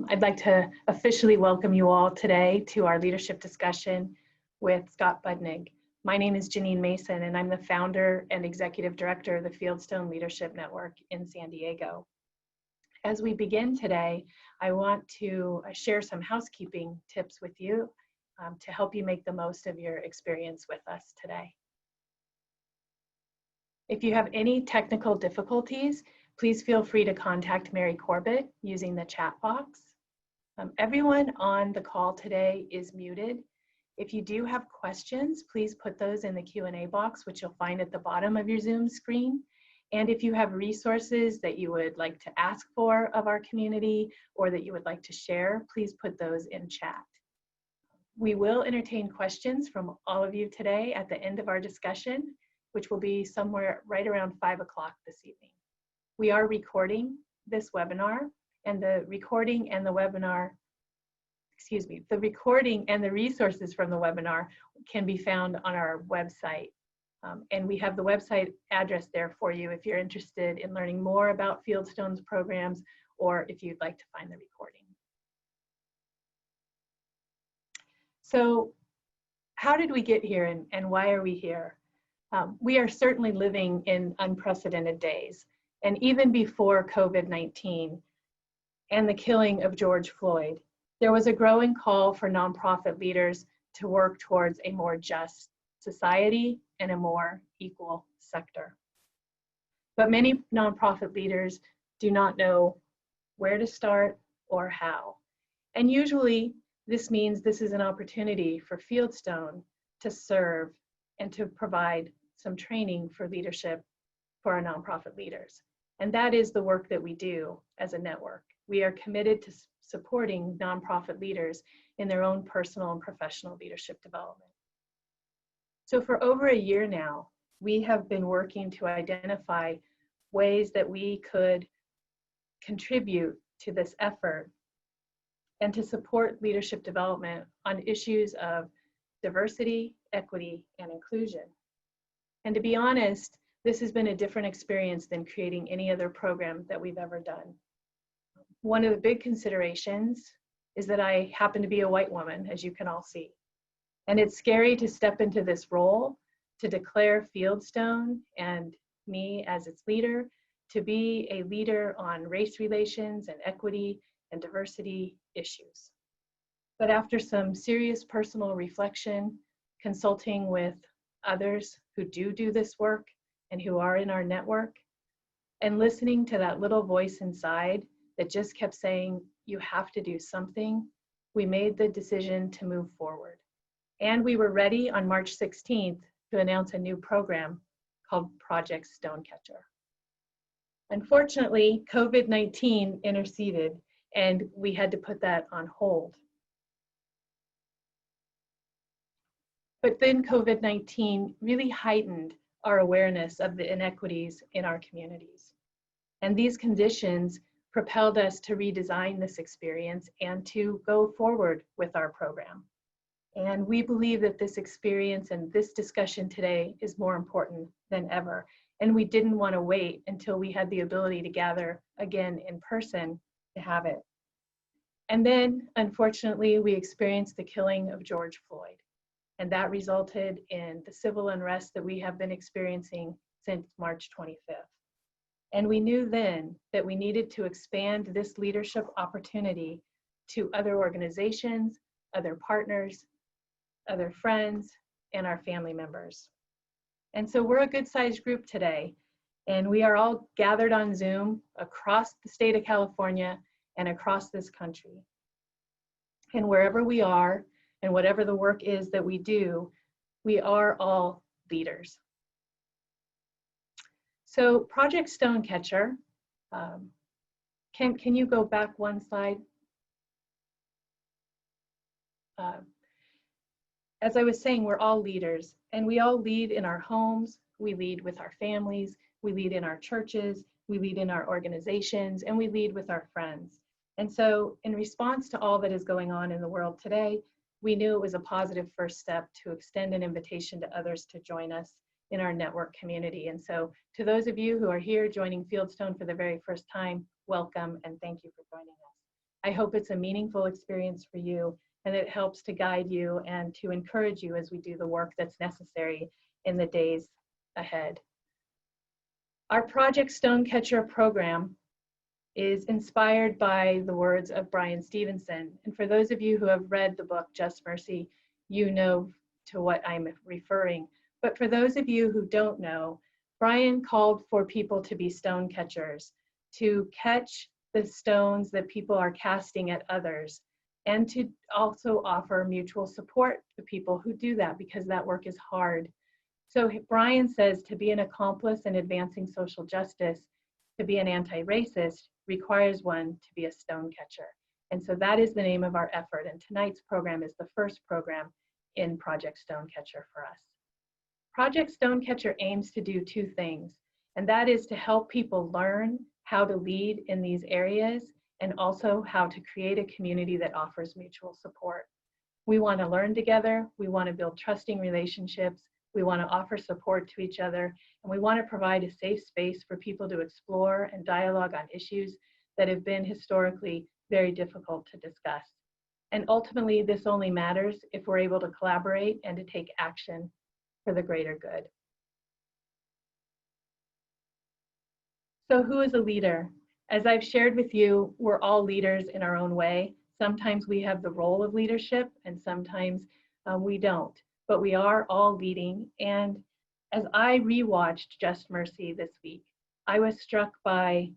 I'd like to officially welcome you all today to our leadership discussion with Scott Budnick. My name is Janine Mason, and I'm the founder and executive director of the Fieldstone Leadership Network in San Diego. As we begin today, I want to share some housekeeping tips with you to help you make the most of your experience with us today. If you have any technical difficulties, please feel free to contact Mary Corbett using the chat box. Everyone on the call today is muted. If you do have questions, please put those in the Q&A box, which you'll find at the bottom of your Zoom screen. And if you have resources that you would like to ask for of our community or that you would like to share, please put those in chat. We will entertain questions from all of you today at the end of our discussion, which will be somewhere right around 5 o'clock this evening. We are recording this webinar, and the recording and the resources from the webinar can be found on our website. And we have the website address there for you if you're interested in learning more about Fieldstone's programs or if you'd like to find the recording. So how did we get here and why are we here? We are certainly living in unprecedented days. And even before COVID-19 and the killing of George Floyd, there was a growing call for nonprofit leaders to work towards a more just society and a more equal sector. But many nonprofit leaders do not know where to start or how. And usually this means this is an opportunity for Fieldstone to serve and to provide some training for leadership for our nonprofit leaders. And that is the work that we do as a network. We are committed to supporting nonprofit leaders in their own personal and professional leadership development. So for over a year now, we have been working to identify ways that we could contribute to this effort and to support leadership development on issues of diversity, equity, and inclusion. And to be honest, this has been a different experience than creating any other program that we've ever done. One of the big considerations is that I happen to be a white woman, as you can all see. And it's scary to step into this role, to declare Fieldstone and me as its leader, to be a leader on race relations and equity and diversity issues. But after some serious personal reflection, consulting with others who do this work and who are in our network, and listening to that little voice inside that just kept saying, you have to do something, we made the decision to move forward. And we were ready on March 16th to announce a new program called Project Stonecatcher. Unfortunately, COVID-19 interceded and we had to put that on hold. But then COVID-19 really heightened our awareness of the inequities in our communities. And these conditions propelled us to redesign this experience and to go forward with our program. And we believe that this experience and this discussion today is more important than ever. And we didn't want to wait until we had the ability to gather again in person to have it. And then, unfortunately, we experienced the killing of George Floyd. And that resulted in the civil unrest that we have been experiencing since March 25th. And we knew then that we needed to expand this leadership opportunity to other organizations, other partners, other friends, and our family members. And so we're a good-sized group today, and we are all gathered on Zoom across the state of California and across this country. And wherever we are, and whatever the work is that we do, we are all leaders. So Project Stonecatcher, can you go back one slide? As I was saying, we're all leaders, and we all lead in our homes, we lead with our families, we lead in our churches, we lead in our organizations, and we lead with our friends. And so in response to all that is going on in the world today, we knew it was a positive first step to extend an invitation to others to join us in our network community. And so to those of you who are here joining Fieldstone for the very first time, welcome and thank you for joining us. I hope it's a meaningful experience for you, and it helps to guide you and to encourage you as we do the work that's necessary in the days ahead. Our Project Stonecatcher program is inspired by the words of Bryan Stevenson. And for those of you who have read the book Just Mercy, you know to what I'm referring. But for those of you who don't know, Bryan called for people to be stone catchers, to catch the stones that people are casting at others, and to also offer mutual support to people who do that, because that work is hard. So Bryan says to be an accomplice in advancing social justice, to be an anti-racist, requires one to be a stone catcher. And so that is the name of our effort. And tonight's program is the first program in Project Stonecatcher for us. Project Stonecatcher aims to do two things, and that is to help people learn how to lead in these areas and also how to create a community that offers mutual support. We want to learn together, we want to build trusting relationships, we want to offer support to each other, and we want to provide a safe space for people to explore and dialogue on issues that have been historically very difficult to discuss. And ultimately, this only matters if we're able to collaborate and to take action for the greater good. So who is a leader? As I've shared with you, we're all leaders in our own way. Sometimes we have the role of leadership and sometimes we don't, but we are all leading. And as I rewatched Just Mercy this week, I was struck by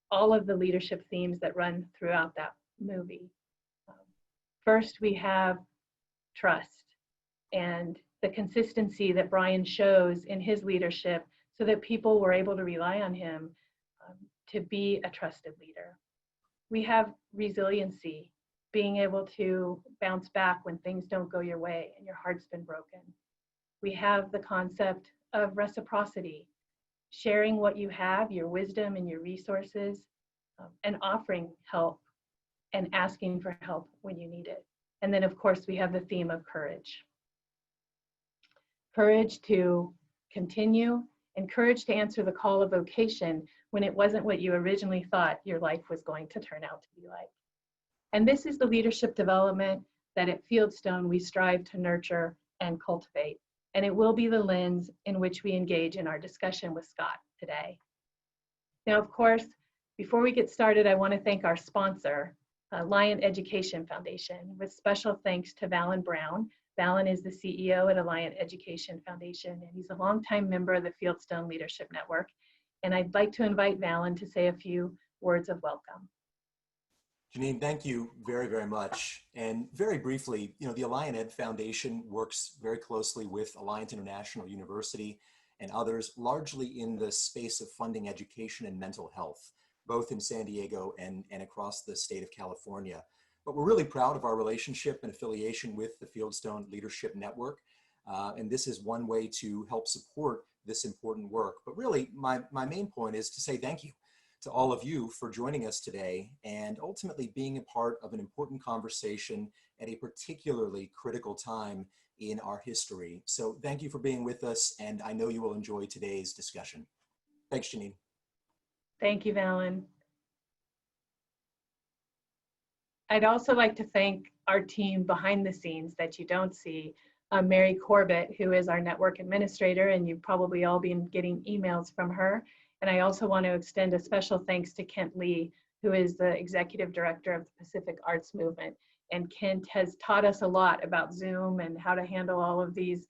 all of the leadership themes that run throughout that movie. First, we have trust and the consistency that Bryan shows in his leadership so that people were able to rely on him to be a trusted leader. We have resiliency, being able to bounce back when things don't go your way and your heart's been broken. We have the concept of reciprocity, sharing what you have, your wisdom and your resources, and offering help and asking for help when you need it. And then of course we have the theme of courage. Courage to continue and courage to answer the call of vocation when it wasn't what you originally thought your life was going to turn out to be like. And this is the leadership development that at Fieldstone we strive to nurture and cultivate. And it will be the lens in which we engage in our discussion with Scott today. Now, of course, before we get started, I want to thank our sponsor, Alliant Education Foundation, with special thanks to Valen Brown. Valen is the CEO at Alliant Education Foundation, and he's a longtime member of the Fieldstone Leadership Network. And I'd like to invite Valen to say a few words of welcome. Janine, thank you very, very much. And very briefly, the Alliant Ed Foundation works very closely with Alliant International University and others, largely in the space of funding education and mental health, both in San Diego and across the state of California. But we're really proud of our relationship and affiliation with the Fieldstone Leadership Network. And this is one way to help support this important work. But really, my main point is to say thank you to all of you for joining us today and ultimately being a part of an important conversation at a particularly critical time in our history. So thank you for being with us, and I know you will enjoy today's discussion. Thanks, Janine. Thank you, Valen. I'd also like to thank our team behind the scenes that you don't see. Mary Corbett, who is our network administrator, and you've probably all been getting emails from her. And I also want to extend a special thanks to Kent Lee, who is the executive director of the Pacific Arts Movement. And Kent has taught us a lot about Zoom and how to handle all of these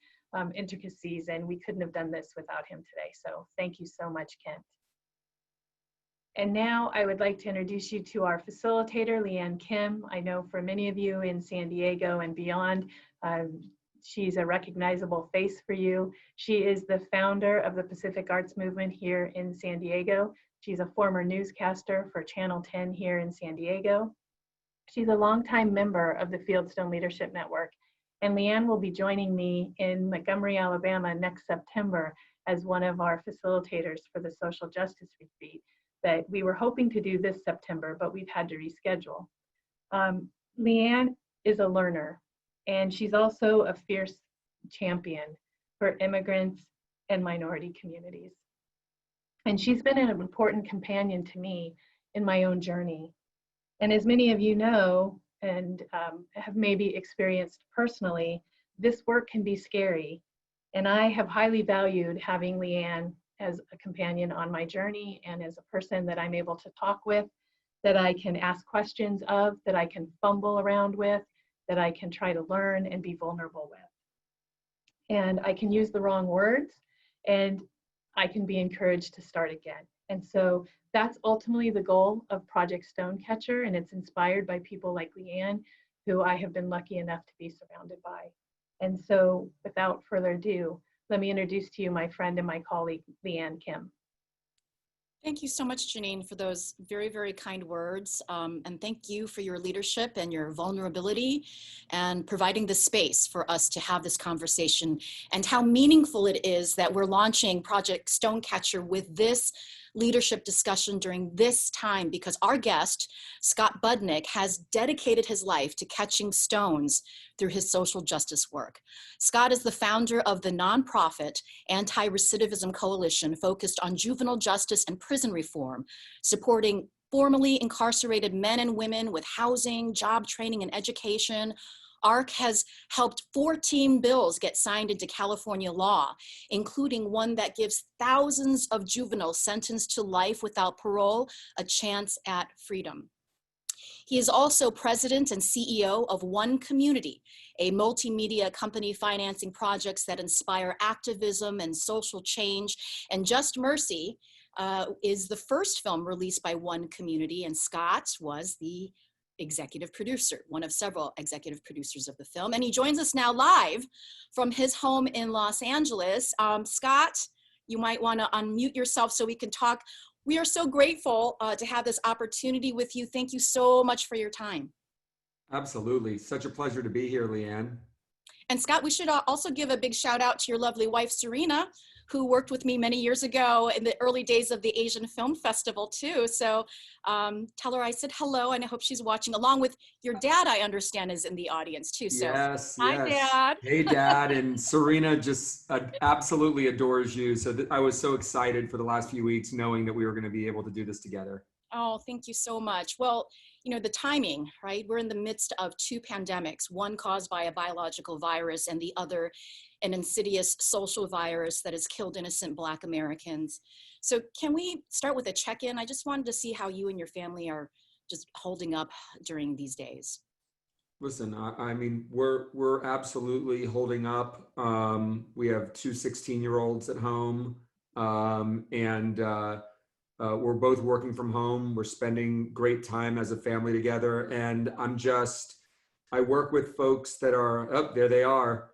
intricacies, and we couldn't have done this without him today. So thank you so much, Kent. And now I would like to introduce you to our facilitator, Leanne Kim. I know for many of you in San Diego and beyond, she's a recognizable face for you. She is the founder of the Pacific Arts Movement here in San Diego. She's a former newscaster for Channel 10 here in San Diego. She's a longtime member of the Fieldstone Leadership Network. And Leanne will be joining me in Montgomery, Alabama next September as one of our facilitators for the Social Justice Retreat that we were hoping to do this September, but we've had to reschedule. Leanne is a learner, and she's also a fierce champion for immigrants and minority communities. And she's been an important companion to me in my own journey. And as many of you know, and have maybe experienced personally, this work can be scary. And I have highly valued having Leanne as a companion on my journey and as a person that I'm able to talk with, that I can ask questions of, that I can fumble around with, that I can try to learn and be vulnerable with. And I can use the wrong words, and I can be encouraged to start again. And so that's ultimately the goal of Project Stonecatcher, and it's inspired by people like Leanne, who I have been lucky enough to be surrounded by. And so without further ado, let me introduce to you my friend and my colleague, Leanne Kim. Thank you so much, Janine, for those very, very kind words. And thank you for your leadership and your vulnerability and providing the space for us to have this conversation, and how meaningful it is that we're launching Project Stonecatcher with this leadership discussion during this time, because our guest, Scott Budnick, has dedicated his life to catching stones through his social justice work. Scott is the founder of the nonprofit Anti-Recidivism Coalition, focused on juvenile justice and prison reform, supporting formerly incarcerated men and women with housing, job training, and education. ARC has helped 14 bills get signed into California law, including one that gives thousands of juveniles sentenced to life without parole a chance at freedom. He is also president and CEO of One Community, a multimedia company financing projects that inspire activism and social change. And Just Mercy is the first film released by One Community, and Scott was the executive producer, one of several executive producers of the film. And he joins us now live from his home in Los Angeles. Scott, you might want to unmute yourself so we can talk. We are so grateful to have this opportunity with you. Thank you so much for your time. Absolutely. Such a pleasure to be here, Leanne. And Scott, we should also give a big shout out to your lovely wife, Serena, who worked with me many years ago in the early days of the Asian Film Festival too. So tell her I said hello, and I hope she's watching, along with your dad, I understand, is in the audience too. So yes, hi, yes. Dad. Hey, Dad. And Serena just absolutely adores you. So I was so excited for the last few weeks knowing that we were going to be able to do this together. Oh, thank you so much. Well, you know, the timing, right? We're in the midst of two pandemics, one caused by a biological virus and the other an insidious social virus that has killed innocent Black Americans. So can we start with a check-in? I just wanted to see how you and your family are just holding up during these days. Listen, I mean, we're absolutely holding up. We have two 16-year-olds at home, and we're both working from home. We're spending great time as a family together. And I work with folks that are, oh, there they are.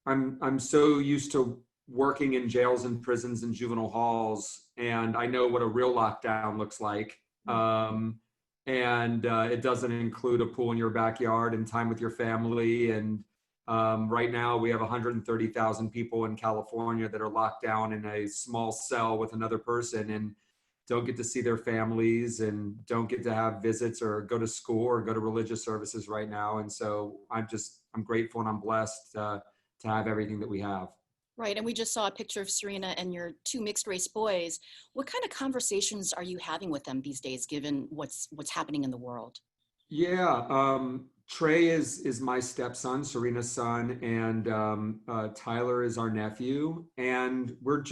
I'm so used to working in jails and prisons and juvenile halls, and I know what a real lockdown looks like. And it doesn't include a pool in your backyard and time with your family. And right now we have 130,000 people in California that are locked down in a small cell with another person and don't get to see their families and don't get to have visits or go to school or go to religious services right now. And so I'm grateful and I'm blessed to have everything that we have. Right, and we just saw a picture of Serena and your two mixed race boys. What kind of conversations are you having with them these days, given what's happening in the world? Yeah, Trey is my stepson, Serena's son, and Tyler is our nephew. And we're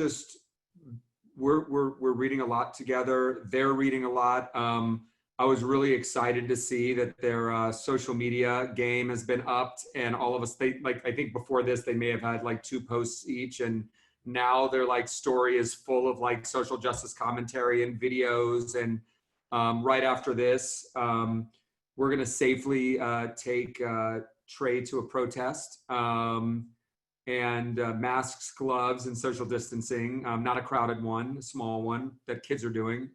reading a lot together. They're reading a lot. I was really excited to see that their social media game has been upped, and all of us, I think before this, they may have had like 2 posts each, and now their story is full of social justice commentary and videos. And right after this, we're gonna safely take Trey to a protest, and masks, gloves, and social distancing, not a crowded one, a small one that kids are doing.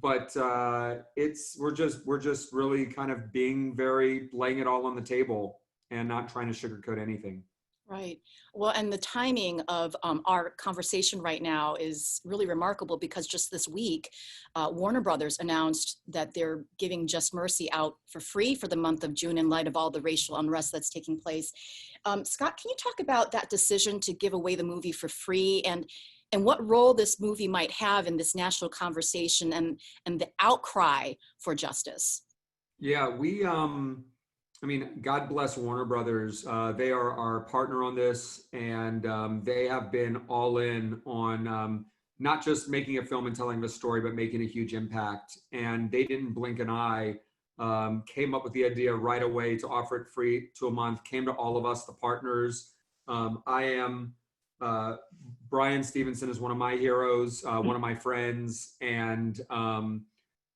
But we're just really kind of laying it all on the table and not trying to sugarcoat anything. Right. Well, and the timing of our conversation right now is really remarkable, because just this week, Warner Brothers announced that they're giving Just Mercy out for free for the month of June in light of all the racial unrest that's taking place. Scott, can you talk about that decision to give away the movie for free? And and what role this movie might have in this national conversation and the outcry for justice. Yeah, I mean, God bless Warner Brothers. They are our partner on this, and they have been all in on not just making a film and telling the story, but making a huge impact. And they didn't blink an eye. Came up with the idea right away to offer it free to a month. Came to all of us, the partners. Bryan Stevenson is one of my heroes, one of my friends, and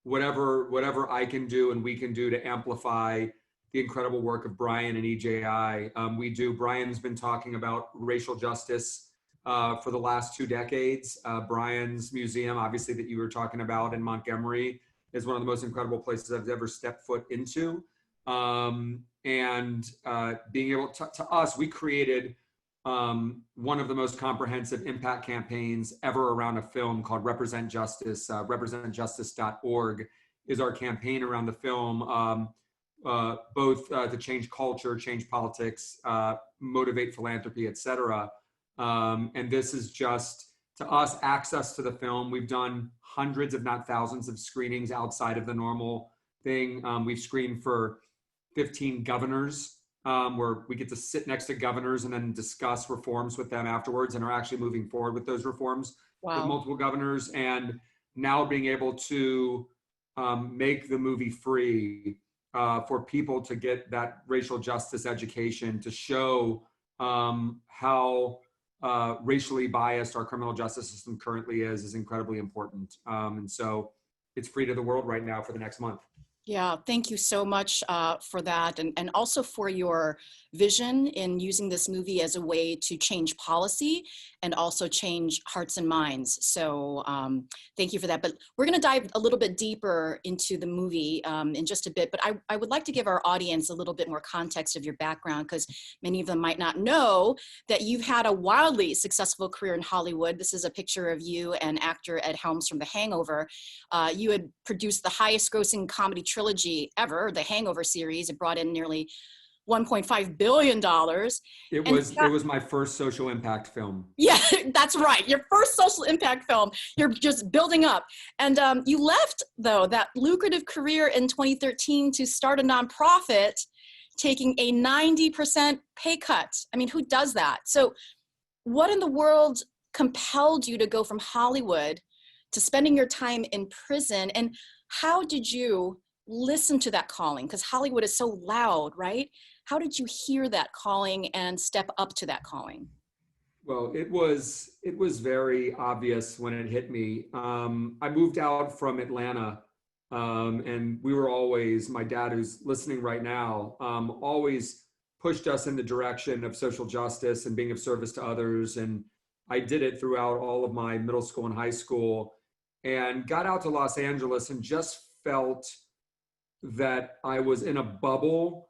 whatever I can do and we can do to amplify the incredible work of Bryan and EJI. Bryan's been talking about racial justice for the last 2 decades. Bryan's museum, obviously, that you were talking about in Montgomery, is one of the most incredible places I've ever stepped foot into. Being able to us, we created one of the most comprehensive impact campaigns ever around a film called Represent Justice. Representjustice.org is our campaign around the film, both to change culture, change politics, motivate philanthropy, etc. And this is just, to us, access to the film. We've done hundreds, if not thousands, of screenings outside of the normal thing. We've screened for 15 governors, where we get to sit next to governors and then discuss reforms with them afterwards, and are actually moving forward with those reforms with multiple governors. And now being able to make the movie free for people to get that racial justice education, to show how racially biased our criminal justice system currently is incredibly important. And so it's free to the world right now for the next month. Yeah, thank you so much for that, and also for your vision in using this movie as a way to change policy and also change hearts and minds. So thank you for that. But we're going to dive a little bit deeper into the movie in just a bit. But I would like to give our audience a little bit more context of your background, because many of them might not know that you've had a wildly successful career in Hollywood. This is a picture of you and actor Ed Helms from The Hangover. You had produced the highest grossing comedy trilogy ever, the Hangover series. It brought in nearly $1.5 billion. It was my first social impact film. Yeah, that's right. Your first social impact film. You're just building up. And you left, though, that lucrative career in 2013 to start a nonprofit, taking a 90% pay cut. I mean, who does that? So what in the world compelled you to go from Hollywood to spending your time in prison? And how did you listen to that calling? Because Hollywood is so loud, right? How did you hear that calling and step up to that calling? Well, it was very obvious when it hit me. I moved out from Atlanta, and we were always, my dad, who's listening right now, always pushed us in the direction of social justice and being of service to others. And I did it throughout all of my middle school and high school, and got out to Los Angeles and just felt that I was in a bubble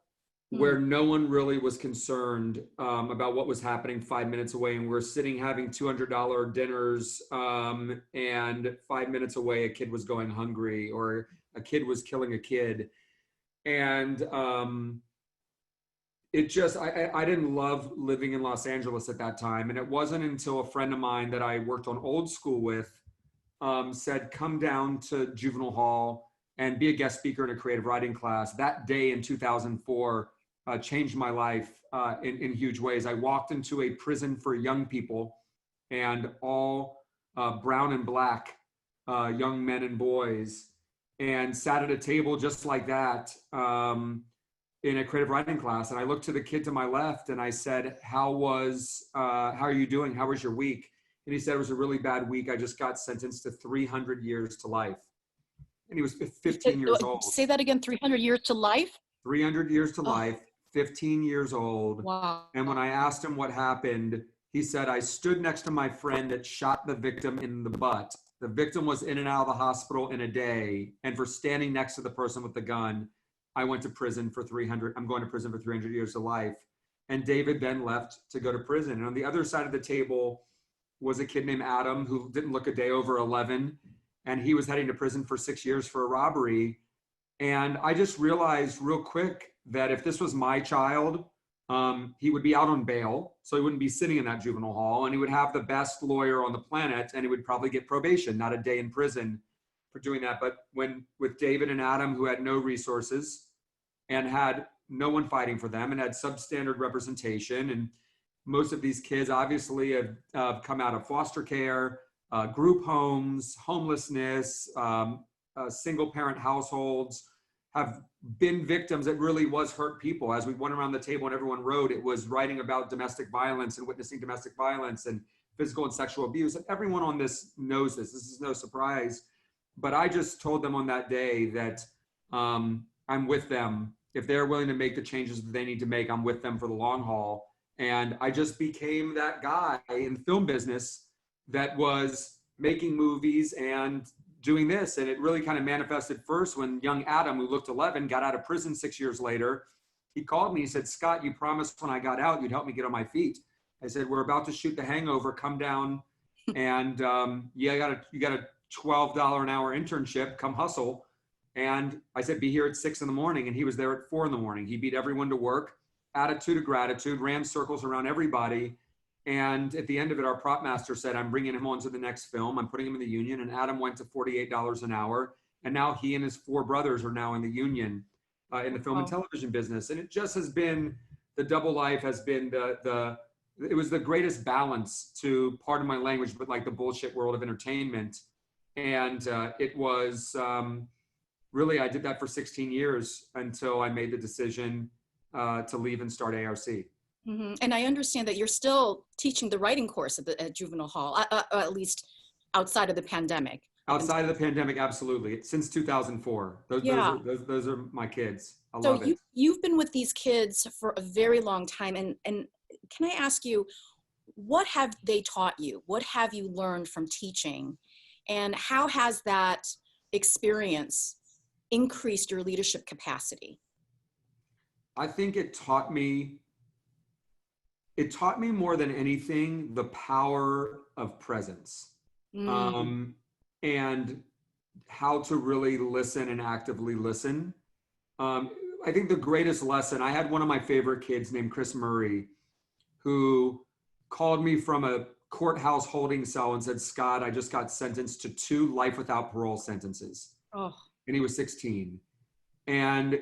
where no one really was concerned about what was happening 5 minutes away. And we're sitting having $200 dinners, and 5 minutes away, a kid was going hungry, or a kid was killing a kid. And it just, I didn't love living in Los Angeles at that time. And it wasn't until a friend of mine that I worked on Old School with said, come down to Juvenile Hall and be a guest speaker in a creative writing class. That day in 2004 changed my life in huge ways. I walked into a prison for young people, and all brown and black young men and boys, and sat at a table just like that in a creative writing class. And I looked to the kid to my left and I said, how are you doing? How was your week? And he said, it was a really bad week. I just got sentenced to 300 years to life. And he was 15 years old. Say that again, 300 years to life? 300 years to life, 15 years old. Wow. And when I asked him what happened, he said, I stood next to my friend that shot the victim in the butt. The victim was in and out of the hospital in a day. And for standing next to the person with the gun, I went to prison for 300. I'm going to prison for 300 years to life. And David then left to go to prison. And on the other side of the table was a kid named Adam, who didn't look a day over 11. And he was heading to prison for 6 years for a robbery. And I just realized real quick that if this was my child, He would be out on bail, so he wouldn't be sitting in that juvenile hall, and he would have the best lawyer on the planet, and he would probably get probation, not a day in prison for doing that. But with David and Adam, who had no resources and had no one fighting for them and had substandard representation, and most of these kids obviously have come out of foster care, group homes, homelessness, single parent households, have been victims that really was hurt people. As we went around the table and everyone wrote, it was writing about domestic violence and witnessing domestic violence and physical and sexual abuse. And everyone on this knows this. This is no surprise. But I just told them on that day that I'm with them. If they're willing to make the changes that they need to make, I'm with them for the long haul. And I just became that guy in the film business that was making movies and doing this. And it really kind of manifested first when young Adam, who looked 11, got out of prison 6 years later. He called me, he said, "Scott, you promised when I got out, you'd help me get on my feet." I said, "We're about to shoot The Hangover, come down and you got a $12 an hour internship, come hustle." And I said, "Be here at 6 in the morning." And he was there at 4 in the morning. He beat everyone to work, attitude of gratitude, ran circles around everybody. And at the end of it, our prop master said, "I'm bringing him on to the next film. I'm putting him in the union." And Adam went to $48 an hour. And now he and his 4 brothers are now in the union in the film and television business. And it just has been, the double life has been it was the greatest balance to, pardon my language, but like the bullshit world of entertainment. And it was really, I did that for 16 years until I made the decision to leave and start ARC. Mm-hmm. And I understand that you're still teaching the writing course at Juvenile Hall, at least outside of the pandemic. Outside of the pandemic, absolutely. Since 2004. Those are my kids. I love it. You've been with these kids for a very long time. And can I ask you, what have they taught you? What have you learned from teaching? And how has that experience increased your leadership capacity? I think it taught me more than anything the power of presence, and how to really listen and actively listen. I think the greatest lesson, I had one of my favorite kids named Chris Murray, who called me from a courthouse holding cell and said, "Scott, I just got sentenced to 2 life without parole sentences." Oh. And he was 16. And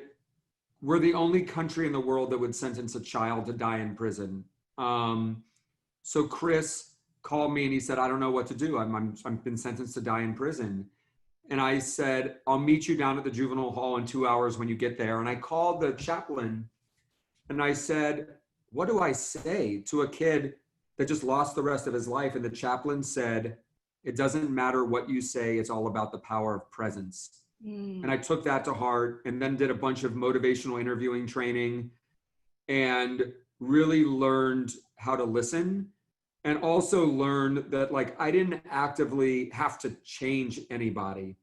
we're the only country in the world that would sentence a child to die in prison. So Chris called me and he said, "I don't know what to do. I've been sentenced to die in prison." And I said, "I'll meet you down at the juvenile hall in 2 hours when you get there." And I called the chaplain and I said, "What do I say to a kid that just lost the rest of his life?" And the chaplain said, "It doesn't matter what you say. It's all about the power of presence." And I took that to heart, and then did a bunch of motivational interviewing training and really learned how to listen, and also learned that, like, I didn't actively have to change anybody.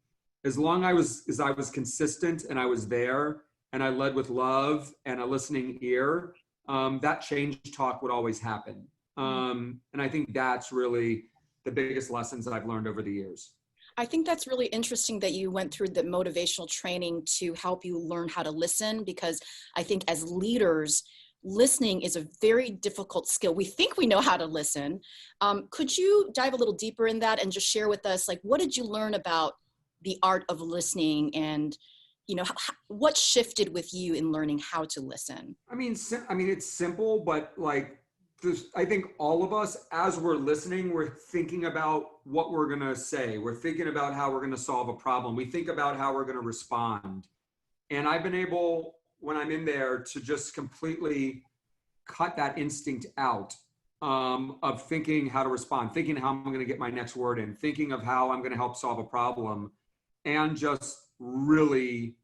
As long as I was consistent and I was there and I led with love and a listening ear, that change talk would always happen. And I think that's really the biggest lessons that I've learned over the years. I think that's really interesting that you went through the motivational training to help you learn how to listen, because I think as leaders, listening is a very difficult skill. We think we know how to listen. Could you dive a little deeper in that and just share with us, like, what did you learn about the art of listening, and, you know, what shifted with you in learning how to listen? I mean, it's simple, but like, I think all of us, as we're listening, we're thinking about what we're going to say. We're thinking about how we're going to solve a problem. We think about how we're going to respond. And I've been able, when I'm in there, to just completely cut that instinct out of thinking how to respond, thinking how I'm going to get my next word in, thinking of how I'm going to help solve a problem, and just really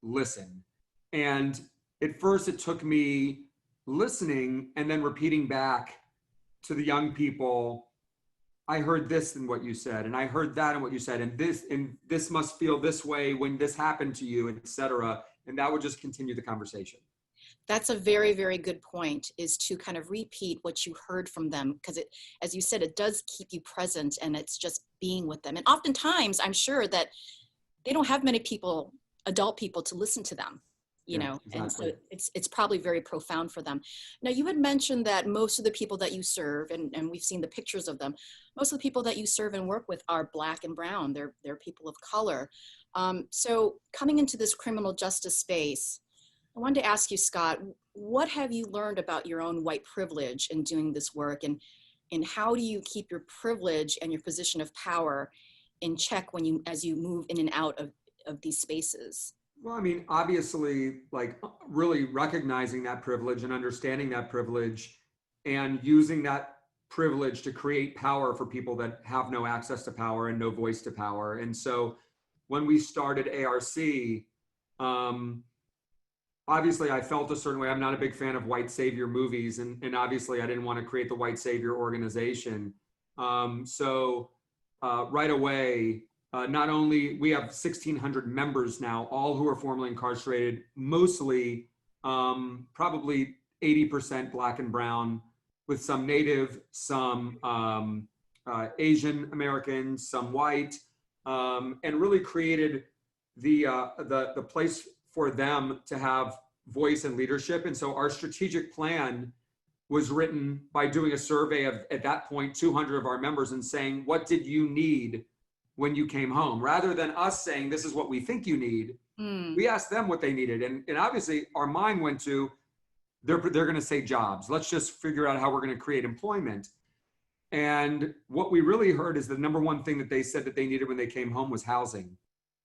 listen. And at first it took me listening and then repeating back to the young people, "I heard this in what you said, and I heard that in what you said, and this must feel this way when this happened to you," etc. And that would just continue the conversation. That's a very, very good point, is to kind of repeat what you heard from them, because it, as you said, it does keep you present, and it's just being with them. And oftentimes, I'm sure that they don't have many people, adult people, to listen to them. you Yeah, know, and so exactly. it's probably very profound for them. Now, you had mentioned that most of the people that you serve, and we've seen the pictures of them, most of the people that you serve and work with are Black and brown. They're people of color. So coming into this criminal justice space, I wanted to ask you, Scott, what have you learned about your own white privilege in doing this work, and how do you keep your privilege and your position of power in check as you move in and out of these spaces? Well, I mean, obviously, like really recognizing that privilege and understanding that privilege and using that privilege to create power for people that have no access to power and no voice to power. And so when we started ARC, um, obviously I felt a certain way. I'm not a big fan of white savior movies, and obviously I didn't want to create the white savior organization. Right away, not only we have 1,600 members now, all who are formerly incarcerated, mostly probably 80% Black and brown, with some Native, some Asian Americans, some white, and really created the place for them to have voice and leadership. And so our strategic plan was written by doing a survey of, at that point, 200 of our members and saying, what did you need when you came home? Rather than us saying, this is what we think you need, we asked them what they needed. And obviously our mind went to, they're going to say jobs. Let's just figure out how we're going to create employment. And what we really heard is the number one thing that they said that they needed when they came home was housing.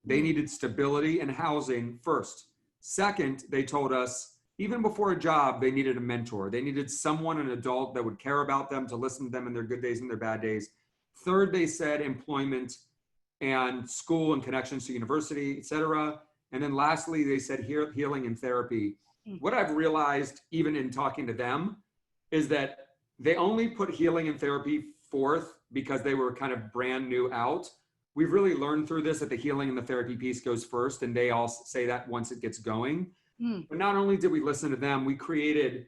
They needed stability and housing first. Second, they told us, even before a job, they needed a mentor. They needed someone, an adult, that would care about them, to listen to them in their good days and their bad days. Third, they said employment and school and connections to university, et cetera. And then lastly, they said healing and therapy. What I've realized, even in talking to them, is that they only put healing and therapy fourth because they were kind of brand new out. We've really learned through this that the healing and the therapy piece goes first, and they all say that once it gets going. But not only did we listen to them, we created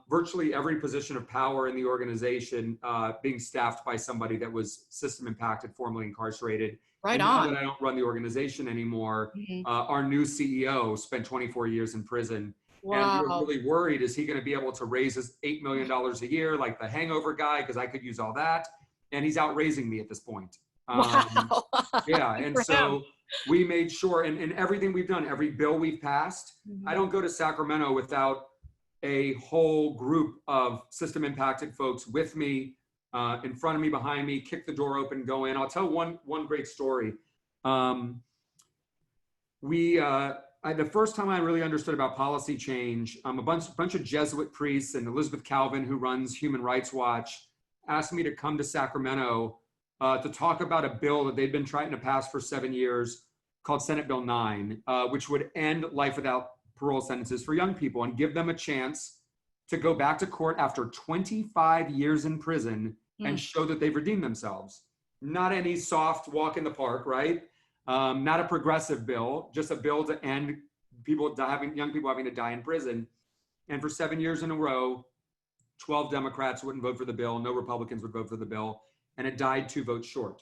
virtually every position of power in the organization being staffed by somebody that was system impacted, formerly incarcerated. Right and now on. that I don't run the organization anymore, our new CEO spent 24 years in prison. And we were Wow. really worried, is he going to be able to raise his $8 million a year like the hangover guy? Because I could use all that. And he's outraising me at this point. Wow. Yeah. Good And for him. so we made sure, and everything we've done, every bill we've passed, I don't go to Sacramento without a whole group of system impacted folks with me, in front of me, behind me, kick the door open, go in. I'll tell one great story. The first time I really understood about policy change, a bunch of Jesuit priests and Elizabeth Calvin, who runs Human Rights Watch, asked me to come to Sacramento to talk about a bill that they'd been trying to pass for 7 years called Senate Bill 9, which would end life without parole sentences for young people and give them a chance to go back to court after 25 years in prison and show that they've redeemed themselves. Not any soft walk in the park, right? Not a progressive bill, just a bill to end young people having to die in prison. And for 7 years in a row, 12 Democrats wouldn't vote for the bill, no Republicans would vote for the bill, and it died 2 votes short.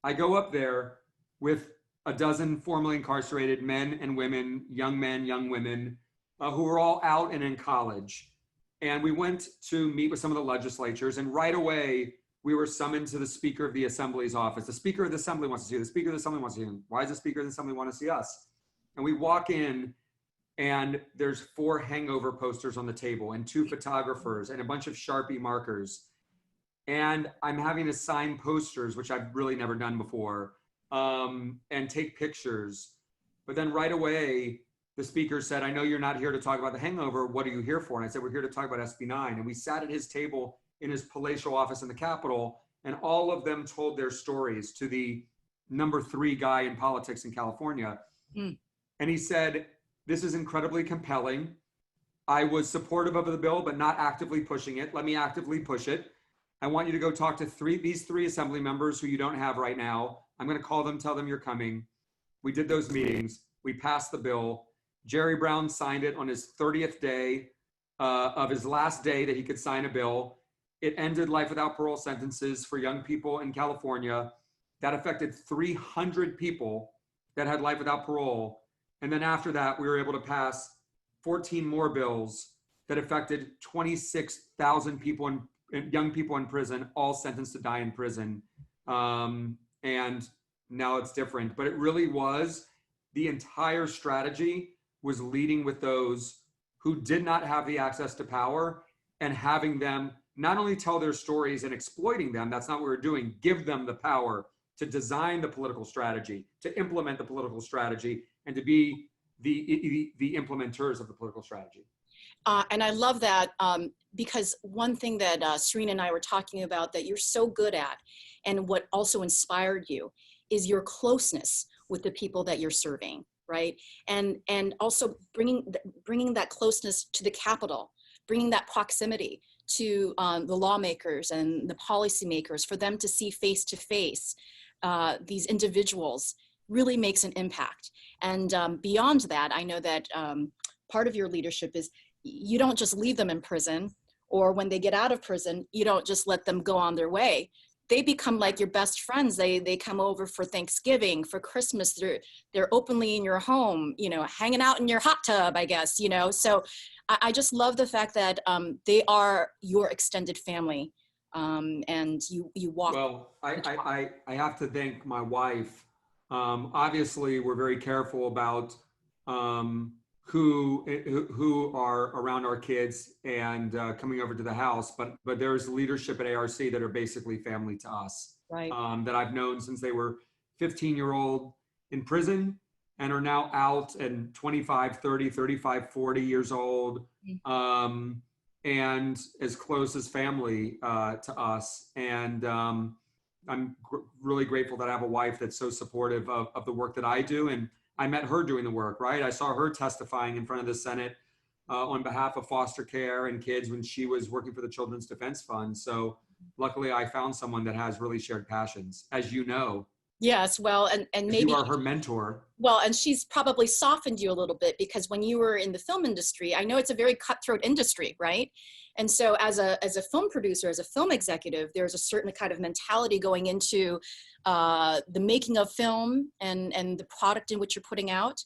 I go up there with a dozen formerly incarcerated men and women, young women, who were all out and in college. And we went to meet with some of the legislatures, and right away, we were summoned to the Speaker of the Assembly's office. The Speaker of the Assembly wants to see you. The Speaker of the Assembly wants to see you. Why does the Speaker of the Assembly want to see us? And we walk in, and there's 4 hangover posters on the table and 2 photographers and a bunch of Sharpie markers. And I'm having to sign posters, which I've really never done before, and take pictures. But then right away, the speaker said, I know you're not here to talk about the hangover. What are you here for? And I said, we're here to talk about SB 9. And we sat at his table in his palatial office in the Capitol, and all of them told their stories to the number 3 guy in politics in California. And he said, this is incredibly compelling. I was supportive of the bill, but not actively pushing it. Let me actively push it. I want you to go talk to these 3 assembly members who you don't have right now. I'm going to call them, tell them you're coming. We did those meetings. We passed the bill. Jerry Brown signed it on his 30th day of his last day that he could sign a bill. It ended life without parole sentences for young people in California. That affected 300 people that had life without parole. And then after that, we were able to pass 14 more bills that affected 26,000 people young people in prison, all sentenced to die in prison. And now it's different, but it really was, the entire strategy was leading with those who did not have the access to power and having them not only tell their stories and exploiting them, that's not what we're doing, give them the power to design the political strategy, to implement the political strategy, and to be the implementers of the political strategy. And I love that because one thing that Serena and I were talking about that you're so good at, and what also inspired you, is your closeness with the people that you're serving, right? And also bringing that closeness to the Capitol, bringing that proximity to the lawmakers and the policymakers, for them to see face to face these individuals really makes an impact. And beyond that, I know that part of your leadership is you don't just leave them in prison, or when they get out of prison, you don't just let them go on their way. They become like your best friends. They come over for Thanksgiving, for Christmas. They're openly in your home, you know, hanging out in your hot tub, I guess, you know. So I just love the fact that they are your extended family, and you walk. Well, I have to thank my wife. Obviously, we're very careful about who are around our kids and coming over to the house, but there's leadership at ARC that are basically family to us, Right. That I've known since they were 15-year-old in prison and are now out and 25, 30, 35, 40 years old, and as close as family to us. And I'm really grateful that I have a wife that's so supportive of the work that I do. And I met her doing the work, right? I saw her testifying in front of the Senate on behalf of foster care and kids when she was working for the Children's Defense Fund. So luckily I found someone that has really shared passions, as you know. Yes, well, and maybe you are her mentor. Well, and she's probably softened you a little bit, because when you were in the film industry, I know it's a very cutthroat industry, right? And so as a film producer, as a film executive, there's a certain kind of mentality going into the making of film and the product in which you're putting out.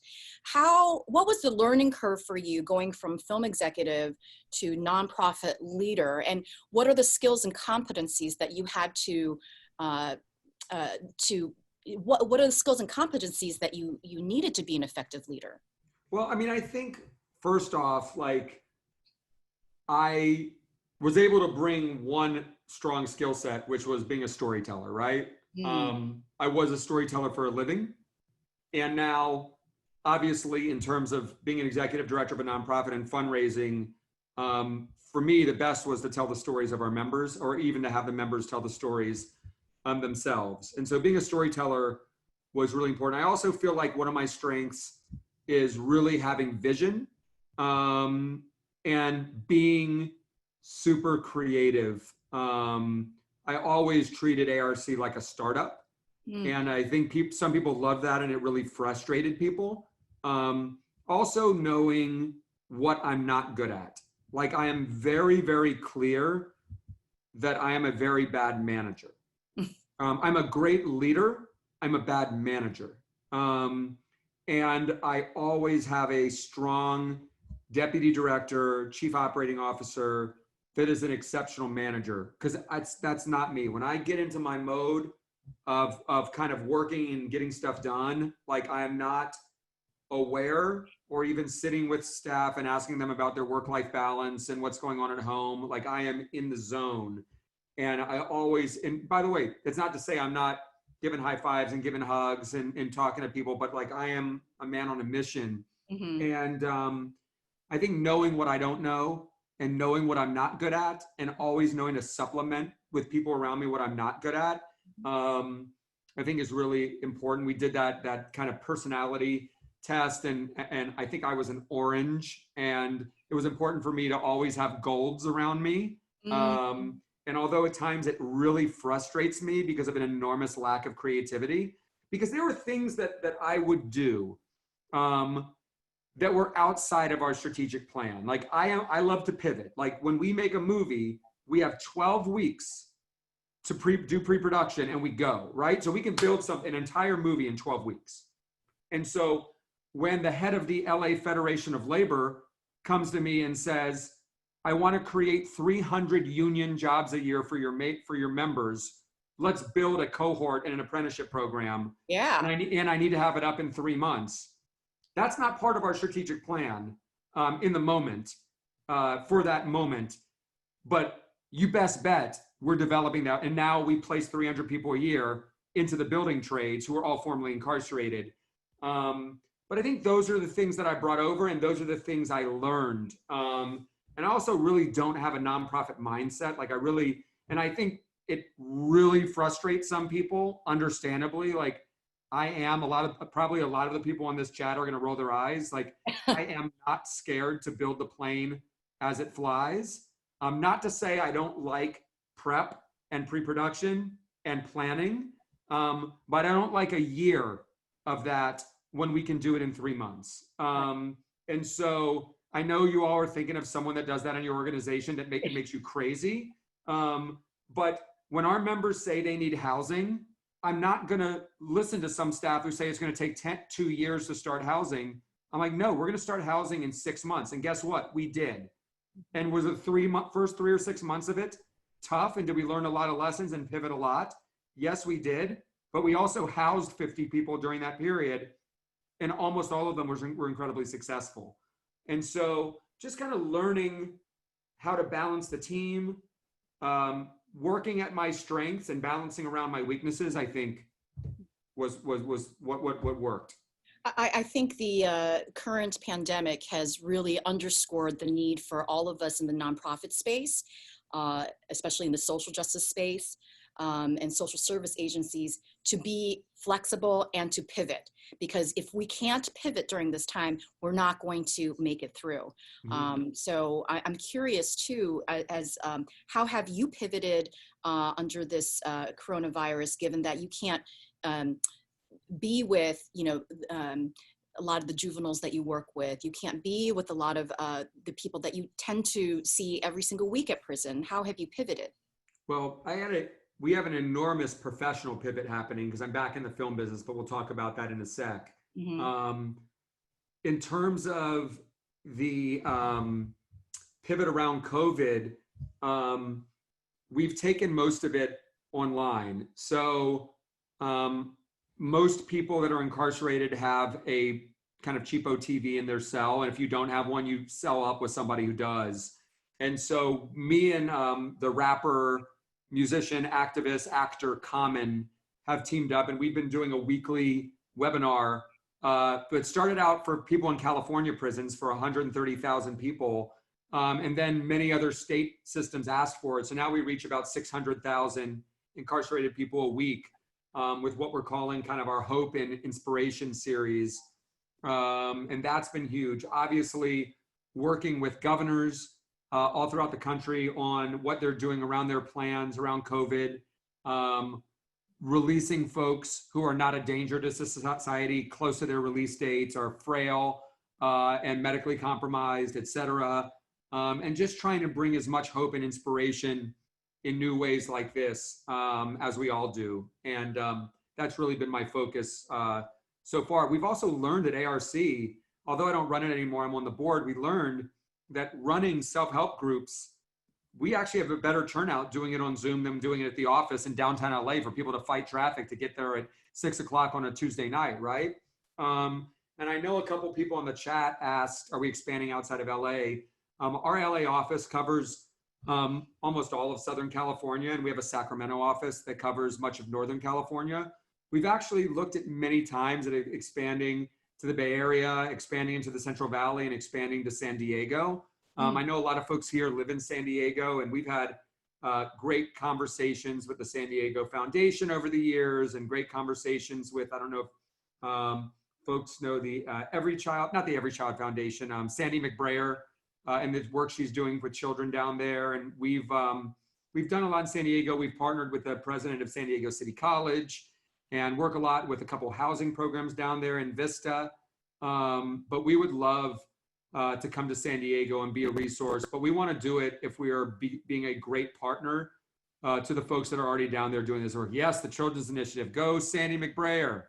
What was the learning curve for you going from film executive to nonprofit leader? And what are the skills and competencies that you had what are the skills and competencies that you needed to be an effective leader? Well, I mean, I think first off, like, I was able to bring one strong skill set, which was being a storyteller, right? I was a storyteller for a living. And now, obviously, in terms of being an executive director of a nonprofit and fundraising, for me, the best was to tell the stories of our members, or even to have the members tell the stories themselves. And so being a storyteller was really important. I also feel like one of my strengths is really having vision and being super creative. I always treated ARC like a startup. And I think some people love that, and it really frustrated people. Also knowing what I'm not good at. Like, I am very, very clear that I am a very bad manager. I'm a great leader. I'm a bad manager. And I always have a strong deputy director, chief operating officer that is an exceptional manager, because that's not me. When I get into my mode of kind of working and getting stuff done, like, I am not aware or even sitting with staff and asking them about their work-life balance and what's going on at home. Like, I am in the zone. And I always, and by the way, it's not to say I'm not giving high fives and giving hugs and talking to people, but like, I am a man on a mission. And I think knowing what I don't know and knowing what I'm not good at, and always knowing to supplement with people around me what I'm not good at, I think is really important. We did that kind of personality test, and I think I was an orange, and it was important for me to always have golds around me. And although at times it really frustrates me because of an enormous lack of creativity, because there were things that I would do that were outside of our strategic plan. Like, I love to pivot. Like, when we make a movie, we have 12 weeks to do pre-production, and we go, right? So we can build an entire movie in 12 weeks. And so when the head of the LA Federation of Labor comes to me and says, I want to create 300 union jobs a year for your members. Let's build a cohort and an apprenticeship program. Yeah. And I need to have it up in 3 months. That's not part of our strategic plan in the moment, for that moment. But you best bet we're developing that. And now we place 300 people a year into the building trades who are all formerly incarcerated. But I think those are the things that I brought over, and those are the things I learned. And I also really don't have a nonprofit mindset. And I think it really frustrates some people, understandably. Like, probably a lot of the people on this chat are going to roll their eyes. Like, I am not scared to build the plane as it flies. Not to say I don't like prep and pre-production and planning, but I don't like a year of that when we can do it in 3 months. And so I know you all are thinking of someone that does that in your organization that it makes you crazy. But when our members say they need housing, I'm not going to listen to some staff who say it's going to take 2 years to start housing. I'm like, no, we're going to start housing in 6 months. And guess what? We did. And was the first 3 or 6 months of it tough? And did we learn a lot of lessons and pivot a lot? Yes, we did. But we also housed 50 people during that period. And almost all of them were incredibly successful. And so just kind of learning how to balance the team, working at my strengths and balancing around my weaknesses, I think was what worked. I think the current pandemic has really underscored the need for all of us in the nonprofit space, especially in the social justice space and social service agencies, to be flexible and to pivot. Because if we can't pivot during this time, we're not going to make it through. So I'm curious too, as how have you pivoted under this coronavirus, given that you can't be with, a lot of the juveniles that you work with. You can't be with a lot of the people that you tend to see every single week at prison. How have you pivoted? Well, we have an enormous professional pivot happening because I'm back in the film business, but we'll talk about that in a sec. In terms of the pivot around COVID, we've taken most of it online. So most people that are incarcerated have a kind of cheapo TV in their cell. And if you don't have one, you cell up with somebody who does. And so me and the rapper, musician, activist, actor Common have teamed up, and we've been doing a weekly webinar that started out for people in California prisons for 130,000 people. And then many other state systems asked for it. So now we reach about 600,000 incarcerated people a week with what we're calling kind of our Hope and Inspiration series. And that's been huge. Obviously, working with governors all throughout the country on what they're doing around their plans around COVID, releasing folks who are not a danger to society close to their release dates, are frail and medically compromised, et cetera. And just trying to bring as much hope and inspiration in new ways like this, as we all do. And that's really been my focus so far. We've also learned at ARC, although I don't run it anymore, I'm on the board, we learned that running self-help groups, we actually have a better turnout doing it on Zoom than doing it at the office in downtown LA for people to fight traffic to get there at 6 o'clock on a Tuesday night, right? And I know a couple people in the chat asked, are we expanding outside of LA? Our LA office covers almost all of Southern California, and we have a Sacramento office that covers much of Northern California. We've actually looked at many times at expanding to the Bay Area, expanding into the Central Valley, and expanding to San Diego. I know a lot of folks here live in San Diego, and we've had great conversations with the San Diego Foundation over the years, and great conversations with, I don't know if folks know the Every Child, not the Every Child Foundation, Sandy McBrayer, and the work she's doing with children down there. And we've done a lot in San Diego. We've partnered with the president of San Diego City College and work a lot with a couple housing programs down there in Vista. But we would love to come to San Diego and be a resource, but we want to do it if we are being a great partner to the folks that are already down there doing this work. Yes, the Children's Initiative. Go Sandy McBrayer.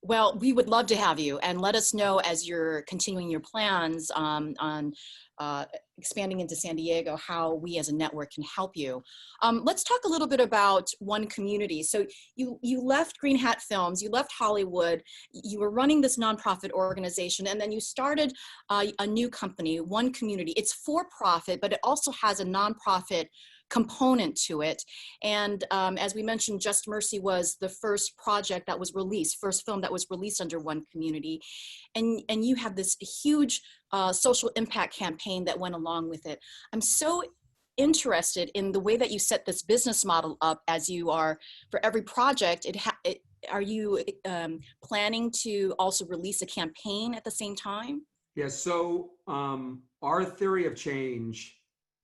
Well, we would love to have you, and let us know as you're continuing your plans on expanding into San Diego, how we as a network can help you. Let's talk a little bit about One Community. So you left Green Hat Films, you left Hollywood, you were running this nonprofit organization, and then you started a new company, One Community. It's for profit, but it also has a nonprofit component to it. And as we mentioned, Just Mercy was the first project that was released, first film that was released under One Community. And you have this huge social impact campaign that went along with it. I'm so interested in the way that you set this business model up, as you are, for every project, are you planning to also release a campaign at the same time? Yeah, so our theory of change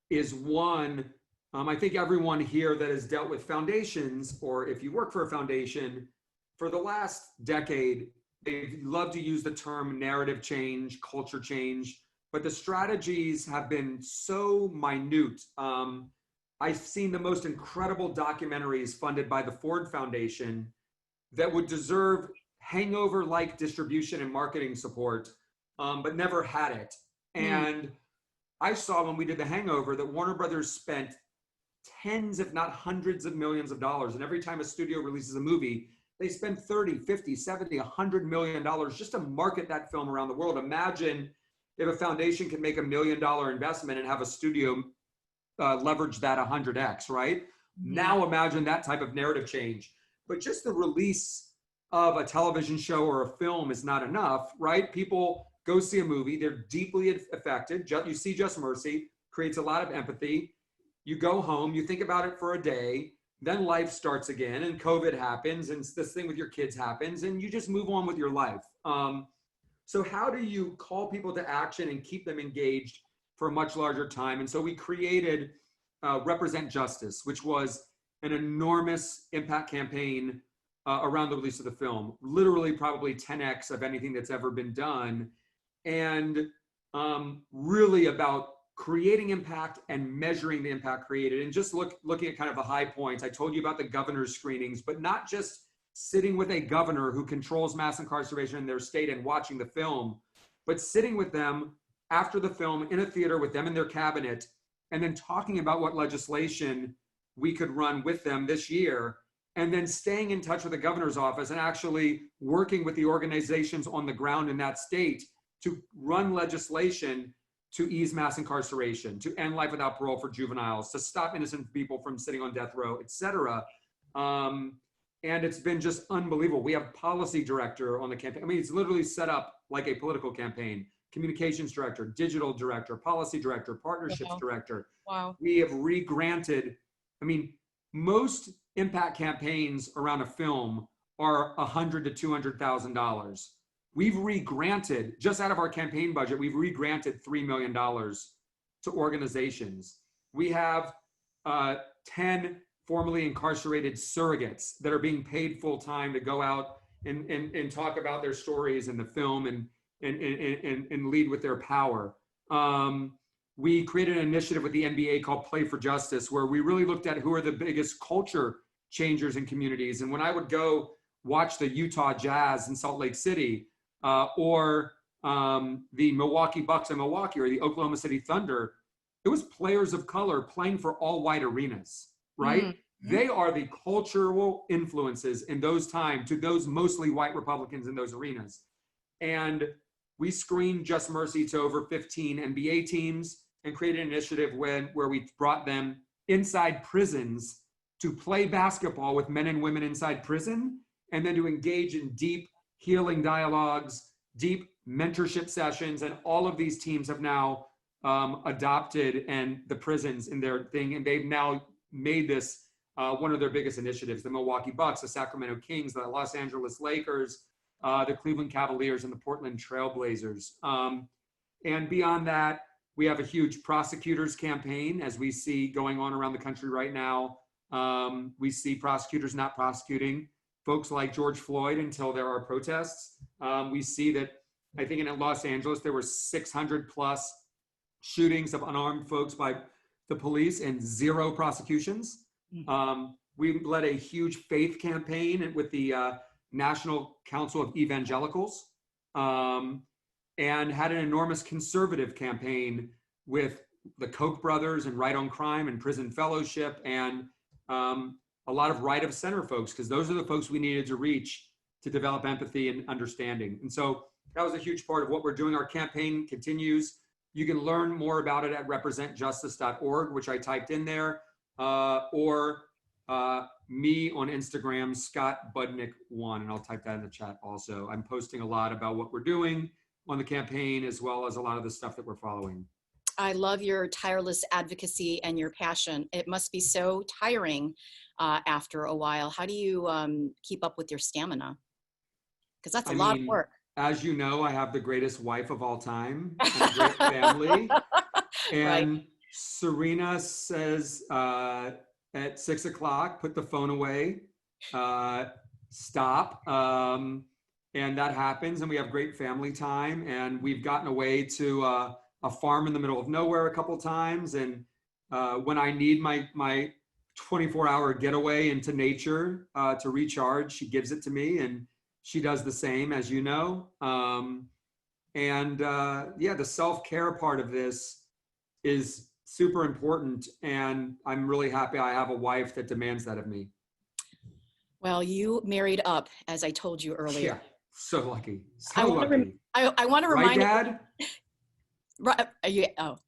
is one, I think everyone here that has dealt with foundations, or if you work for a foundation, for the last decade, they love to use the term narrative change, culture change, but the strategies have been so minute. I've seen the most incredible documentaries funded by the Ford Foundation that would deserve hangover-like distribution and marketing support, but never had it. And I saw when we did The Hangover that Warner Brothers spent tens, if not hundreds of millions of dollars. And every time a studio releases a movie, they spend 30, 50, 70, $100 million just to market that film around the world. Imagine if a foundation can make $1 million investment and have a studio leverage that 100x, right? Now imagine that type of narrative change. But just the release of a television show or a film is not enough, right? People go see a movie, they're deeply affected. You see Just Mercy, creates a lot of empathy. You go home, you think about it for a day, then life starts again, and COVID happens, and this thing with your kids happens, and you just move on with your life. So how do you call people to action and keep them engaged for a much larger time? And so we created Represent Justice, which was an enormous impact campaign around the release of the film, literally probably 10x of anything that's ever been done, and really about creating impact and measuring the impact created. And just looking at kind of the high points, I told you about the governor's screenings, but not just sitting with a governor who controls mass incarceration in their state and watching the film, but sitting with them after the film in a theater with them in their cabinet, and then talking about what legislation we could run with them this year, and then staying in touch with the governor's office and actually working with the organizations on the ground in that state to run legislation to ease mass incarceration, to end life without parole for juveniles, to stop innocent people from sitting on death row, et cetera. And it's been just unbelievable. We have policy director on the campaign. I mean, it's literally set up like a political campaign. Communications director, digital director, policy director, partnerships director. Wow. We have re-granted, I mean, most impact campaigns around a film are $100,000 to $200,000. We've re-granted, just out of our campaign budget, we've re-granted $3 million to organizations. We have 10 formerly incarcerated surrogates that are being paid full-time to go out and talk about their stories in the film and lead with their power. We created an initiative with the NBA called Play for Justice, where we really looked at who are the biggest culture changers in communities. And when I would go watch the Utah Jazz in Salt Lake City, or the Milwaukee Bucks in Milwaukee, or the Oklahoma City Thunder, it was players of color playing for all white arenas, right? Mm-hmm. They are the cultural influences in those times to those mostly white Republicans in those arenas. And we screened Just Mercy to over 15 NBA teams and created an initiative where we brought them inside prisons to play basketball with men and women inside prison, and then to engage in deep healing dialogues, deep mentorship sessions. And all of these teams have now adopted and the prisons in their thing. And they've now made this one of their biggest initiatives. The Milwaukee Bucks, the Sacramento Kings, the Los Angeles Lakers, the Cleveland Cavaliers, and the Portland Trail Blazers. And beyond that, we have a huge prosecutors campaign, as we see going on around the country right now. We see prosecutors not prosecuting folks like George Floyd until there are protests. We see that, I think in Los Angeles, there were 600 plus shootings of unarmed folks by the police and 0 prosecutions. We led a huge faith campaign with the National Council of Evangelicals, and had an enormous conservative campaign with the Koch brothers and Right on Crime and Prison Fellowship, and a lot of right of center folks, because those are the folks we needed to reach to develop empathy and understanding. And so that was a huge part of what we're doing. Our campaign continues. You can learn more about it at representjustice.org, which I typed in there, or me on Instagram, Scott Budnick1, and I'll type that in the chat also. I'm posting a lot about what we're doing on the campaign, as well as a lot of the stuff that we're following. I love your tireless advocacy and your passion. It must be so tiring after a while. How do you keep up with your stamina? Because that's a lot of work. As you know, I have the greatest wife of all time and a great family. And right. Serena says at 6 o'clock, put the phone away, stop. And that happens, and we have great family time. And we've gotten away to a farm in the middle of nowhere a couple times. And when I need my 24-hour getaway into nature to recharge, she gives it to me, and she does the same, as you know. Yeah, the self-care part of this is super important, and I'm really happy I have a wife that demands that of me. Well, you married up, as I told you earlier. Yeah, so lucky, so lucky. I want to remind Dad?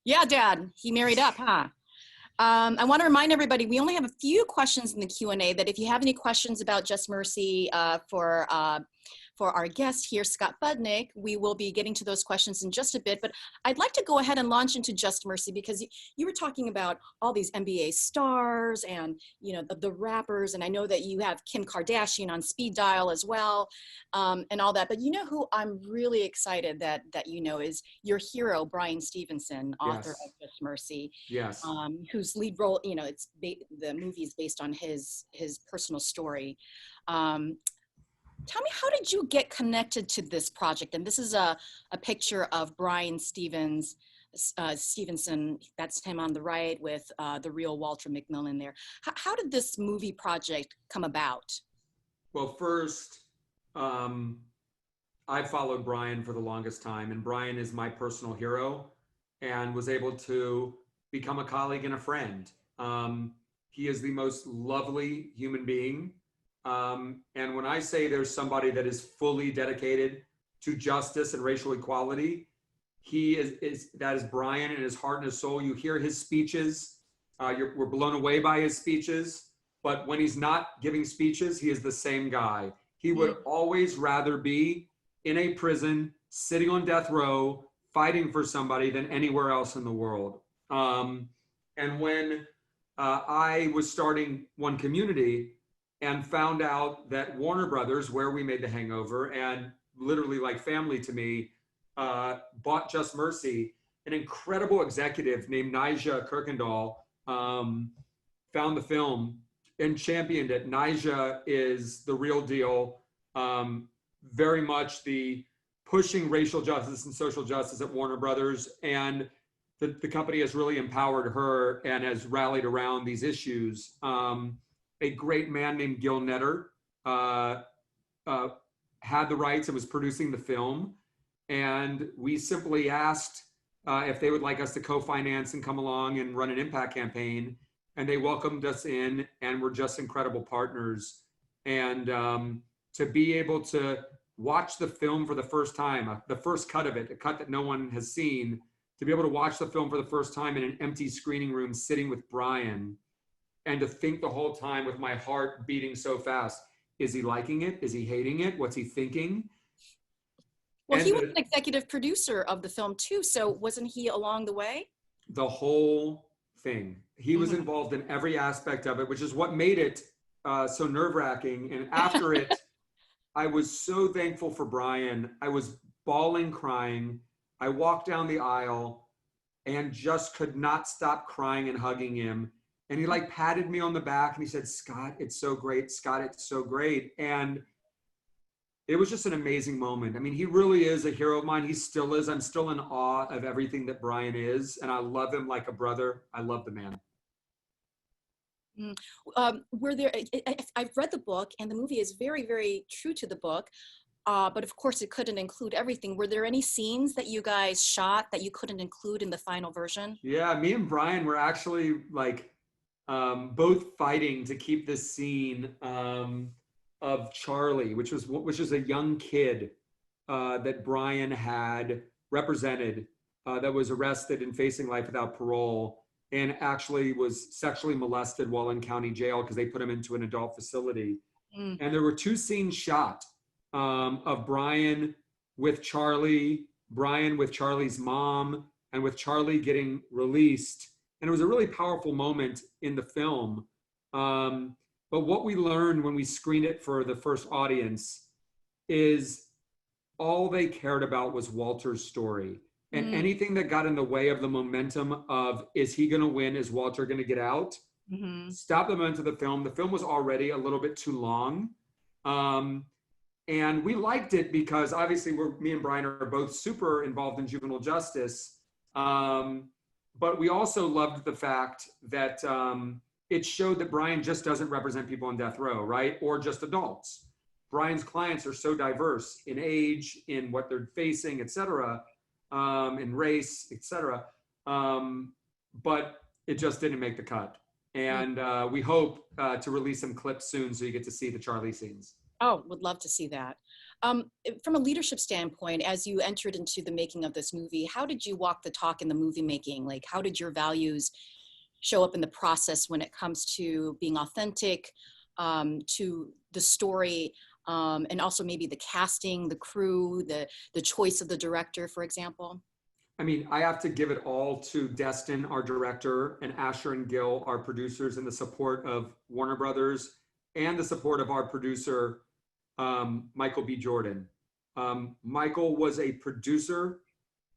Yeah, Dad, he married up, huh? I want to remind everybody, we only have a few questions in the Q&A, that if you have any questions about Just Mercy for our guest here, Scott Budnick, we will be getting to those questions in just a bit. But I'd like to go ahead and launch into Just Mercy, because you were talking about all these NBA stars and, you know, the rappers, and I know that you have Kim Kardashian on speed dial as well, and all that. But you know who I'm really excited that you know is your hero, Bryan Stevenson, author of Just Mercy. Yes. Whose lead role, you know, the movie is based on his personal story. Tell me, how did you get connected to this project? And this is a picture of Bryan Stevenson, that's him on the right with the real Walter McMillan there. How did this movie project come about? Well, first, I followed Bryan for the longest time, and Bryan is my personal hero and was able to become a colleague and a friend. He is the most lovely human being. And when I say there's somebody that is fully dedicated to justice and racial equality, that is Bryan in his heart and his soul. You hear his speeches, we're blown away by his speeches, but when he's not giving speeches, he is the same guy. He would always rather be in a prison, sitting on death row, fighting for somebody than anywhere else in the world. And when I was starting One Community, and found out that Warner Brothers, where we made The Hangover, and literally like family to me, bought Just Mercy, an incredible executive named Nija Kirkendall found the film and championed it. Nija is the real deal, very much the pushing racial justice and social justice at Warner Brothers, and the company has really empowered her and has rallied around these issues. A great man named Gil Netter had the rights and was producing the film. And we simply asked if they would like us to co-finance and come along and run an impact campaign. And they welcomed us in, and we're just incredible partners. And to be able to watch the film for the first time, the first cut of it, a cut that no one has seen, to be able to watch the film for the first time in an empty screening room sitting with Bryan, and to think the whole time with my heart beating so fast, is he liking it? Is he hating it? What's he thinking? Well, he was an executive producer of the film too, so wasn't he along the way? The whole thing. He was involved in every aspect of it, which is what made it so nerve-wracking. And after it, I was so thankful for Bryan. I was bawling, crying. I walked down the aisle and just could not stop crying and hugging him. And he like patted me on the back and he said, "Scott, it's so great. Scott, it's so great." And it was just an amazing moment. I mean, he really is a hero of mine. He still is. I'm still in awe of everything that Bryan is. And I love him like a brother. I love the man. Were there, I've read the book and the movie is very, very true to the book, but of course it couldn't include everything. Were there any scenes that you guys shot that you couldn't include in the final version? Yeah, me and Bryan were actually like both fighting to keep this scene of Charlie, which was a young kid that Bryan had represented that was arrested and facing life without parole, and actually was sexually molested while in county jail because they put him into an adult facility. And there were 2 scenes shot of Bryan with Charlie, Bryan with Charlie's mom, and with Charlie getting released. And it was a really powerful moment in the film. But what we learned when we screened it for the first audience is all they cared about was Walter's story. And anything that got in the way of the momentum of, is he gonna win? Is Walter gonna get out? Stop the momentum of the film. The film was already a little bit too long. And we liked it because obviously me and Bryan are both super involved in juvenile justice. But we also loved the fact that it showed that Bryan just doesn't represent people on death row, right? Or just adults. Bryan's clients are so diverse in age, in what they're facing, et cetera, in race, et cetera. But it just didn't make the cut. And we hope to release some clips soon so you get to see the Charlie scenes. Oh, would love to see that. From a leadership standpoint, as you entered into the making of this movie, how did you walk the talk in the movie making? Like, how did your values show up in the process when it comes to being authentic, to the story, and also maybe the casting, the crew, the choice of the director, for example? I mean, I have to give it all to Destin, our director, and Asher and Gil, our producers, and the support of Warner Brothers and the support of our producer, Michael B. Jordan. Michael was a producer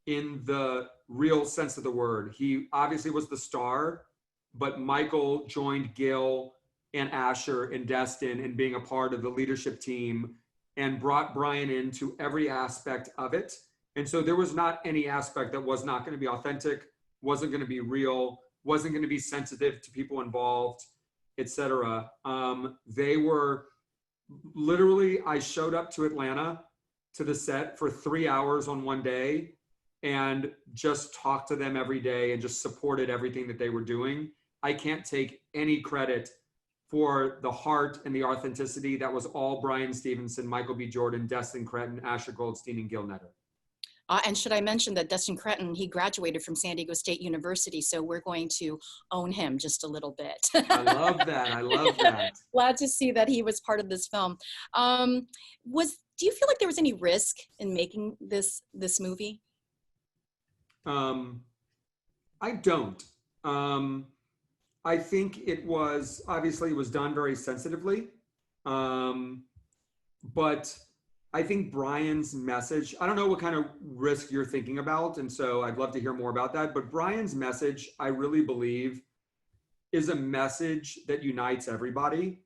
in the real sense of the word. He obviously was the star, but Michael joined Gil and Asher and Destin in being a part of the leadership team and brought Bryan into every aspect of it. And so there was not any aspect that was not going to be authentic, wasn't going to be real, wasn't going to be sensitive to people involved, etc. They were literally, I showed up to Atlanta to the set for 3 hours on one day and just talked to them every day and just supported everything that they were doing. I can't take any credit for the heart and the authenticity. That was all Bryan Stevenson, Michael B. Jordan, Destin Cretton, Asher Goldstein, and Gil Netter. And should I mention that Destin Cretton, he graduated from San Diego State University, so we're going to own him just a little bit. I love that. I love that. Glad to see that he was part of this film. Do you feel like there was any risk in making this movie? I don't. I think it was done very sensitively, but I think Bryan's message, I don't know what kind of risk you're thinking about, and so I'd love to hear more about that, but Bryan's message, I really believe, is a message that unites everybody.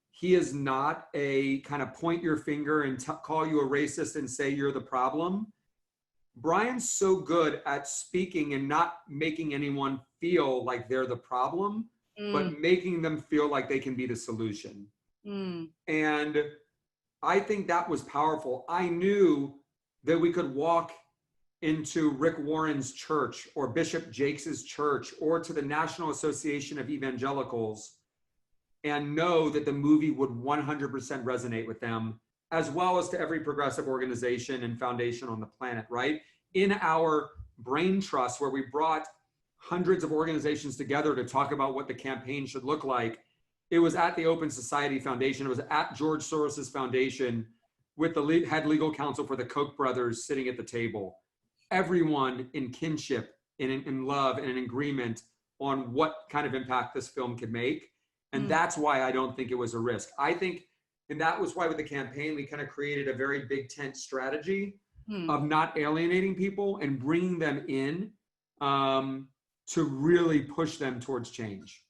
He is not a kind of point your finger and call you a racist and say you're the problem. Bryan's so good at speaking and not making anyone feel like they're the problem, but making them feel like they can be the solution. And I think that was powerful. I knew that we could walk into Rick Warren's church or Bishop Jakes's church or to the National Association of Evangelicals and know that the movie would 100% resonate with them, as well as to every progressive organization and foundation on the planet, right? In our brain trust, where we brought hundreds of organizations together to talk about what the campaign should look like, it was at the Open Society Foundation. It was at George Soros's foundation with the head legal counsel for the Koch brothers sitting at the table. Everyone in kinship, in love, and in agreement on what kind of impact this film could make. And that's why I don't think it was a risk. I think, and that was why with the campaign, we kind of created a very big tent strategy of not alienating people and bringing them in to really push them towards change.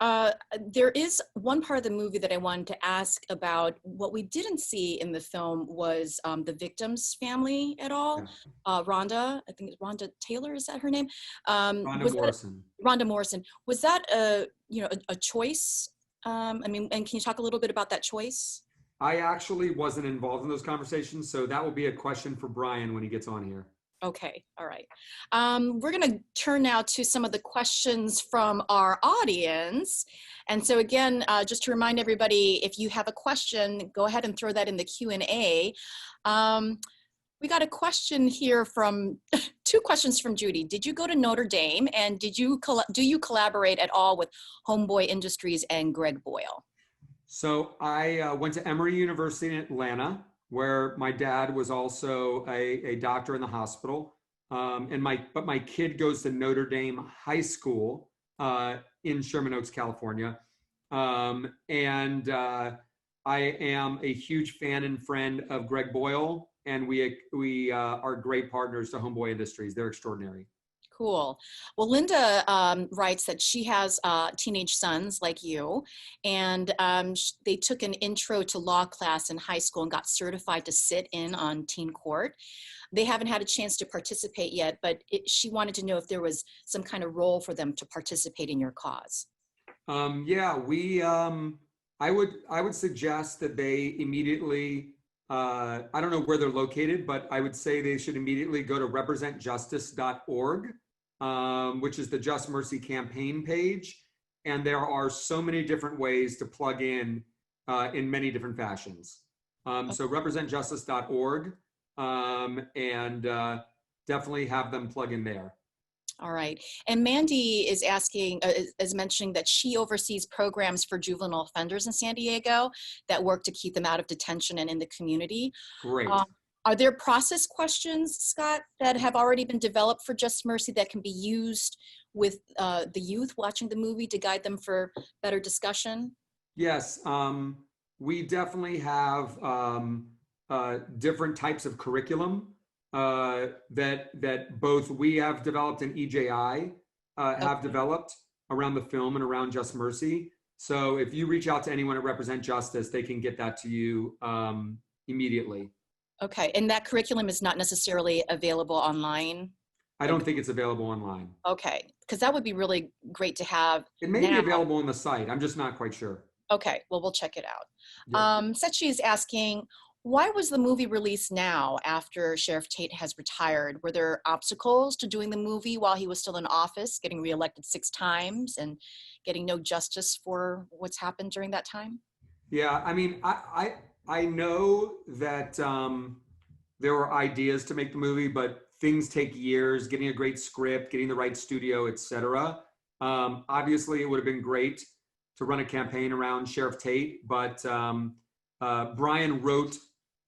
There is one part of the movie that I wanted to ask about. What we didn't see in the film was the victim's family at all. Yeah. Rhonda, I think it's Rhonda Taylor, is that her name? Rhonda Morrison. Rhonda Morrison. Was that a choice? I mean, and can you talk a little bit about that choice? I actually wasn't involved in those conversations, so that will be a question for Bryan when he gets on here. Okay, all right. We're going to turn now to some of the questions from our audience. And so again, just to remind everybody, if you have a question, go ahead and throw that in the Q&A. We got a question here from, two questions from Judy. Did you go to Notre Dame, and do you collaborate at all with Homeboy Industries and Greg Boyle? So I went to Emory University in Atlanta, where my dad was also a doctor in the hospital. But my kid goes to Notre Dame High School in Sherman Oaks, California. I am a huge fan and friend of Greg Boyle, and we are great partners to Homeboy Industries. They're extraordinary. Cool. Well, Linda writes that she has teenage sons like you, and they took an intro to law class in high school and got certified to sit in on teen court. They haven't had a chance to participate yet, but she wanted to know if there was some kind of role for them to participate in your cause. Yeah, I would suggest that they immediately, I don't know where they're located, but I would say they should immediately go to representjustice.org. Which is the Just Mercy campaign page. And there are so many different ways to plug in many different fashions. So representjustice.org and definitely have them plug in there. All right. And Mandy is asking, is mentioning that she oversees programs for juvenile offenders in San Diego that work to keep them out of detention and in the community. Great. Are there process questions, Scott, that have already been developed for Just Mercy that can be used with the youth watching the movie to guide them for better discussion? Yes, we definitely have different types of curriculum that both we have developed and EJI have developed around the film and around Just Mercy. So if you reach out to anyone at Represent Justice, they can get that to you immediately. Okay, and that curriculum is not necessarily available online? I don't think it's available online. Okay, because that would be really great to have. It may be available on the site. I'm just not quite sure. Okay, well, we'll check it out. Yeah. Setchi is asking, why was the movie released now after Sheriff Tate has retired? Were there obstacles to doing the movie while he was still in office, getting reelected 6 times and getting no justice for what's happened during that time? Yeah, I mean, I know that there were ideas to make the movie, but things take years, getting a great script, getting the right studio, etc. Obviously, it would have been great to run a campaign around Sheriff Tate, but Bryan wrote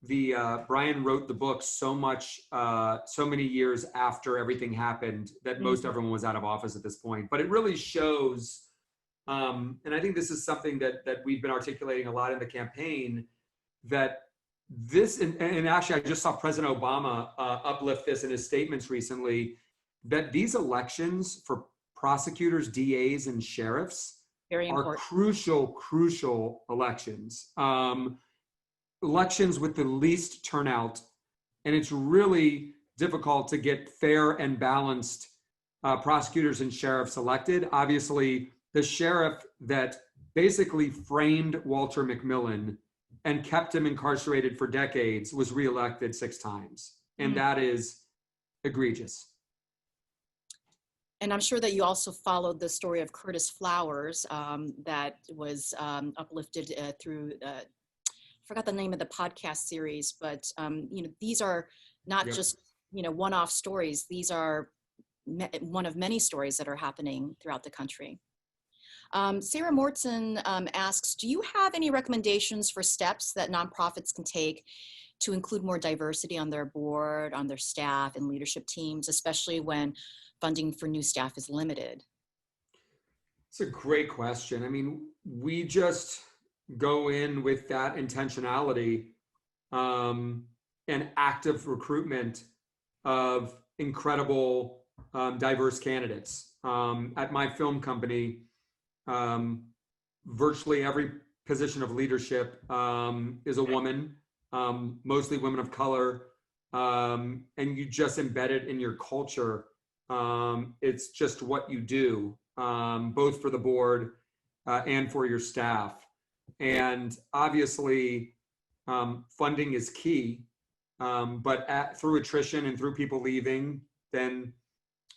the book so many years after everything happened that most everyone was out of office at this point. But it really shows, and I think this is something that we've been articulating a lot in the campaign, that this, and actually I just saw President Obama uplift this in his statements recently, that these elections for prosecutors, DAs, and sheriffs are crucial elections. Elections with the least turnout, and it's really difficult to get fair and balanced prosecutors and sheriffs elected. Obviously, the sheriff that basically framed Walter McMillan and kept him incarcerated for decades was reelected 6 times. And that is egregious. And I'm sure that you also followed the story of Curtis Flowers that was uplifted through, I forgot the name of the podcast series, but these are not just, one-off stories. These are one of many stories that are happening throughout the country. Sarah Morton asks, do you have any recommendations for steps that nonprofits can take to include more diversity on their board, on their staff and leadership teams, especially when funding for new staff is limited? It's a great question. I mean, we just go in with that intentionality and active recruitment of incredible diverse candidates. At my film company, virtually every position of leadership is a woman, mostly women of color, and you just embed it in your culture. It's just what you do, both for the board and for your staff. And obviously, funding is key, but through attrition and through people leaving, then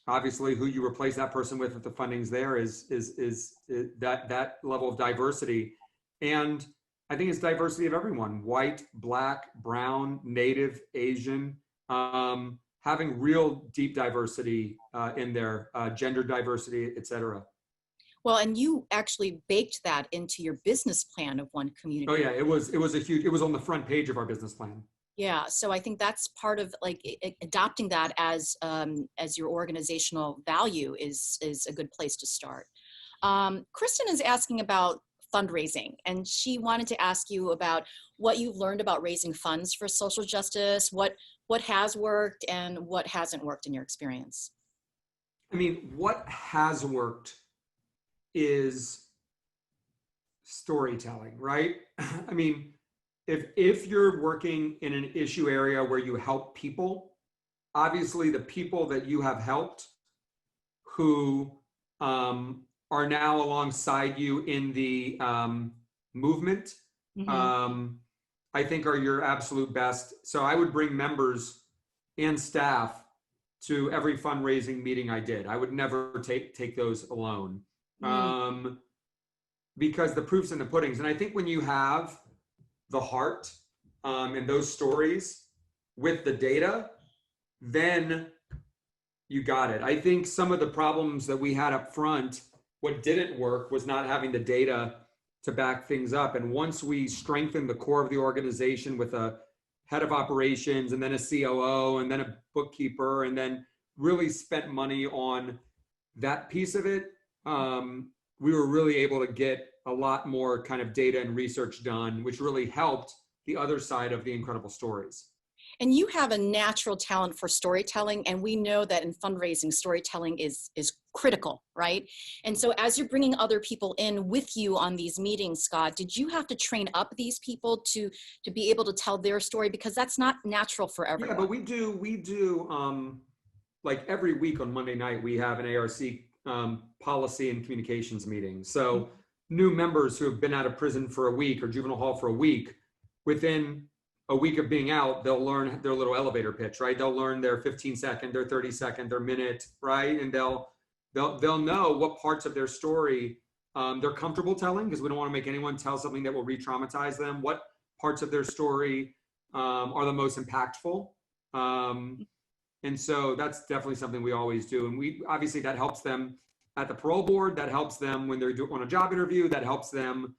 obviously who you replace that person with if the funding's there is that level of diversity. And I think it's diversity of everyone: white, black, brown, native, Asian, having real deep diversity in there, gender diversity, et cetera. Well, and you actually baked that into your business plan of One Community. Oh yeah, it was on the front page of our business plan. Yeah, so I think that's part of like adopting that as your organizational value is a good place to start. Kristen is asking about fundraising, and she wanted to ask you about what you've learned about raising funds for social justice, what has worked and what hasn't worked in your experience. I mean, what has worked is storytelling, right? I mean, if you're working in an issue area where you help people, obviously the people that you have helped who are now alongside you in the movement, I think are your absolute best. So I would bring members and staff to every fundraising meeting I did. I would never take those alone. Because the proof's in the puddings. And I think when you have the heart and those stories with the data, then you got it. I think some of the problems that we had up front, what didn't work was not having the data to back things up. And once we strengthened the core of the organization with a head of operations and then a COO and then a bookkeeper, and then really spent money on that piece of it, we were really able to get a lot more kind of data and research done, which really helped the other side of the incredible stories. And you have a natural talent for storytelling, and we know that in fundraising, storytelling is critical, right? And so as you're bringing other people in with you on these meetings, Scott, did you have to train up these people to be able to tell their story? Because that's not natural for everyone. Yeah, but we do like every week on Monday night, we have an ARC policy and communications meeting. So new members who have been out of prison for a week or juvenile hall for a week, within a week of being out, they'll learn their little elevator pitch, right? They'll learn their 15-second, their 30-second, their minute, right? And they'll know what parts of their story they're comfortable telling, because we don't want to make anyone tell something that will re-traumatize them. What parts of their story are the most impactful? And so that's definitely something we always do. And we obviously, that helps them at the parole board, that helps them when they're on a job interview, that helps them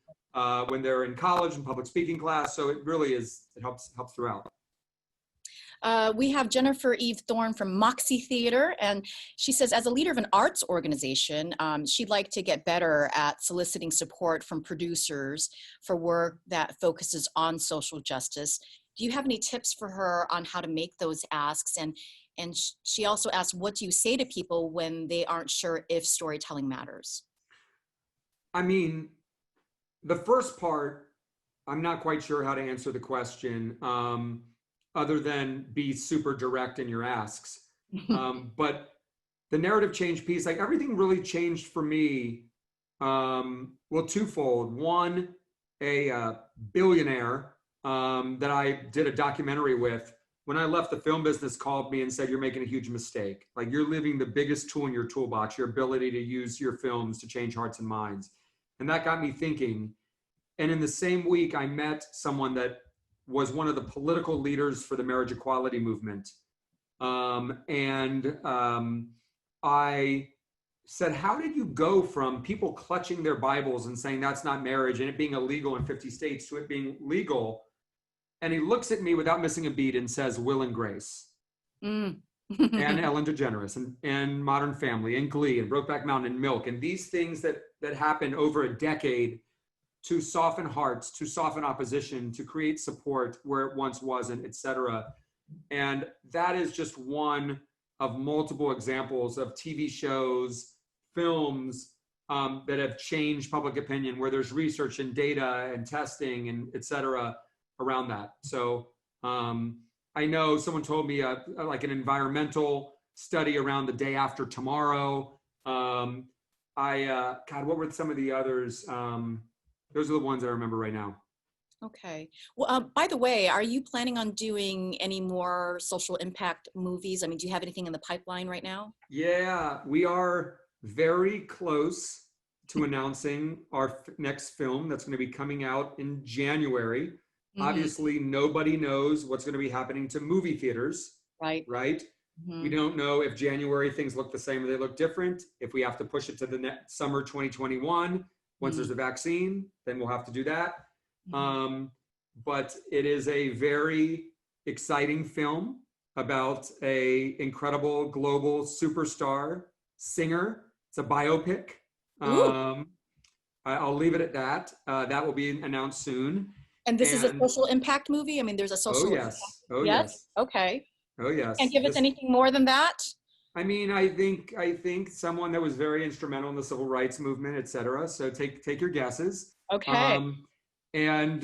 when they're in college and public speaking class. So it really is, it helps throughout. We have Jennifer Eve Thorne from Moxie Theater, and she says, as a leader of an arts organization, she'd like to get better at soliciting support from producers for work that focuses on social justice. Do you have any tips for her on how to make those asks? And she also asked, what do you say to people when they aren't sure if storytelling matters? I mean, the first part, I'm not quite sure how to answer the question, other than be super direct in your asks. But the narrative change piece, like everything really changed for me, well, twofold. One, a billionaire that I did a documentary with, when I left the film business, called me and said, you're making a huge mistake. Like, you're leaving the biggest tool in your toolbox, your ability to use your films to change hearts and minds. And that got me thinking. And in the same week, I met someone that was one of the political leaders for the marriage equality movement. I said, how did you go from people clutching their Bibles and saying that's not marriage and it being illegal in 50 states to it being legal? And he looks at me without missing a beat and says, Will and Grace. And Ellen DeGeneres and Modern Family and Glee and Brokeback Mountain and Milk. And these things that happened over a decade to soften hearts, to soften opposition, to create support where it once wasn't, et cetera. And that is just one of multiple examples of TV shows, films, that have changed public opinion, where there's research and data and testing and et cetera around that. So I know someone told me like an environmental study around the day after tomorrow. God, what were some of the others? Those are the ones that I remember right now. Okay. Well, by the way, are you planning on doing any more social impact movies? I mean, do you have anything in the pipeline right now? Yeah, we are very close to announcing our next film that's going to be coming out in January. Obviously, nobody knows what's going to be happening to movie theaters, Right. right? We don't know if January things look the same or they look different. If we have to push it to the next summer 2021, once there's a vaccine, then we'll have to do that. But it is a very exciting film about a incredible global superstar singer. It's a biopic. I'll leave it at that. That will be announced soon. And this is a social impact movie? I mean, there's a social impact. Oh, yes. Okay. Oh, yes. Can't give us anything more than that? I mean, I think someone that was very instrumental in the civil rights movement, et cetera. So take your guesses. Okay. And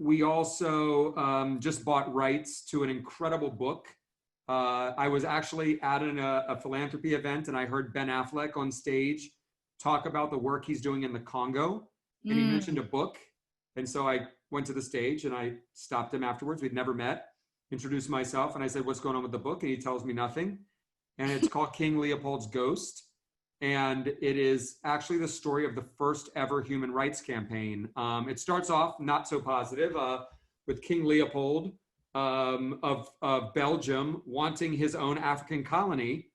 we also just bought rights to an incredible book. I was actually at a philanthropy event, and I heard Ben Affleck on stage talk about the work he's doing in the Congo. And he mentioned a book. And so I went to the stage and I stopped him afterwards. We'd never met, introduced myself, and I said, "What's going on with the book?" And he tells me nothing. And it's called King Leopold's Ghost. And it is actually the story of the first ever human rights campaign. It starts off not so positive with King Leopold of Belgium wanting his own African colony.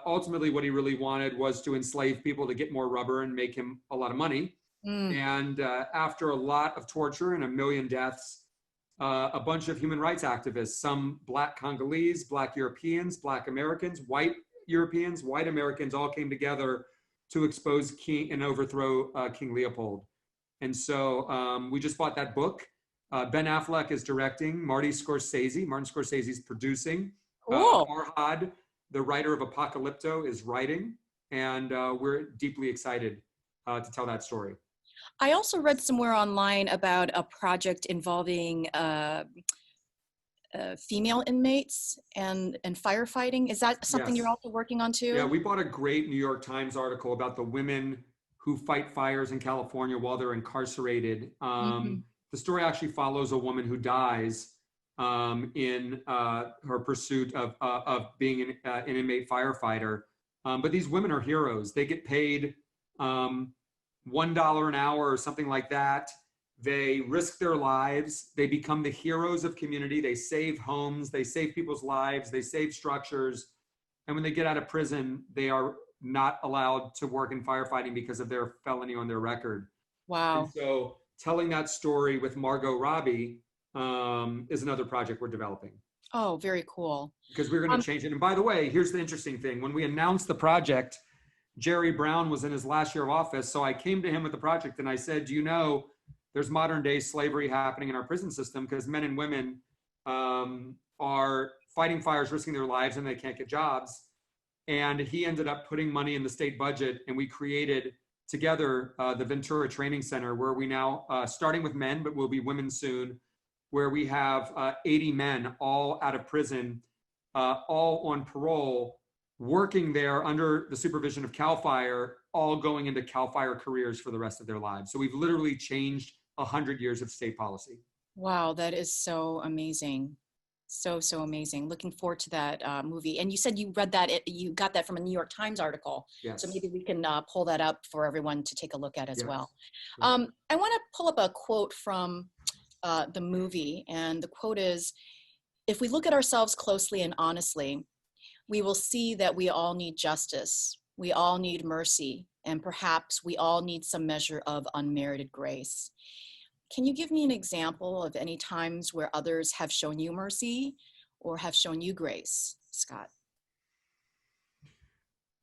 Ultimately what he really wanted was to enslave people to get more rubber and make him a lot of money. And after a lot of torture and 1 million deaths, a bunch of human rights activists, some Black Congolese, Black Europeans, Black Americans, white Europeans, white Americans, all came together to expose King and overthrow King Leopold. And so we just bought that book. Ben Affleck is directing. Martin Scorsese is producing. Cool. Farhad, the writer of Apocalypto, is writing. And we're deeply excited to tell that story. I also read somewhere online about a project involving female inmates and firefighting. Is that something you're also working on too? Yeah, we bought a great New York Times article about the women who fight fires in California while they're incarcerated. The story actually follows a woman who dies in her pursuit of being an inmate firefighter. But these women are heroes. They get paid $1 an hour or something like that. They risk their lives. They become the heroes of community. They save homes. They save people's lives. They save structures. And when they get out of prison, they are not allowed to work in firefighting because of their felony on their record. Wow. And so telling that story with Margot Robbie is another project we're developing. Oh, very cool. Because we're going to change it. And by the way, here's the interesting thing. When we announced the project, Jerry Brown was in his last year of office. So I came to him with the project and I said, "Do you know there's modern day slavery happening in our prison system because men and women are fighting fires, risking their lives, and they can't get jobs." And he ended up putting money in the state budget, and we created together the Ventura Training Center, where we now, starting with men, but will be women soon, where we have 80 men all out of prison, all on parole, working there under the supervision of CAL FIRE, all going into CAL FIRE careers for the rest of their lives. So we've literally changed 100 years of state policy. Wow, that is so amazing. So amazing. Looking forward to that movie. And you said you read that, you got that from a New York Times article. Yes. So maybe we can pull that up for everyone to take a look at as Yes. well. Yes. I want to pull up a quote from the movie. And the quote is, "If we look at ourselves closely and honestly, we will see that we all need justice. We all need mercy. And perhaps we all need some measure of unmerited grace." Can you give me an example of any times where others have shown you mercy or have shown you grace, Scott?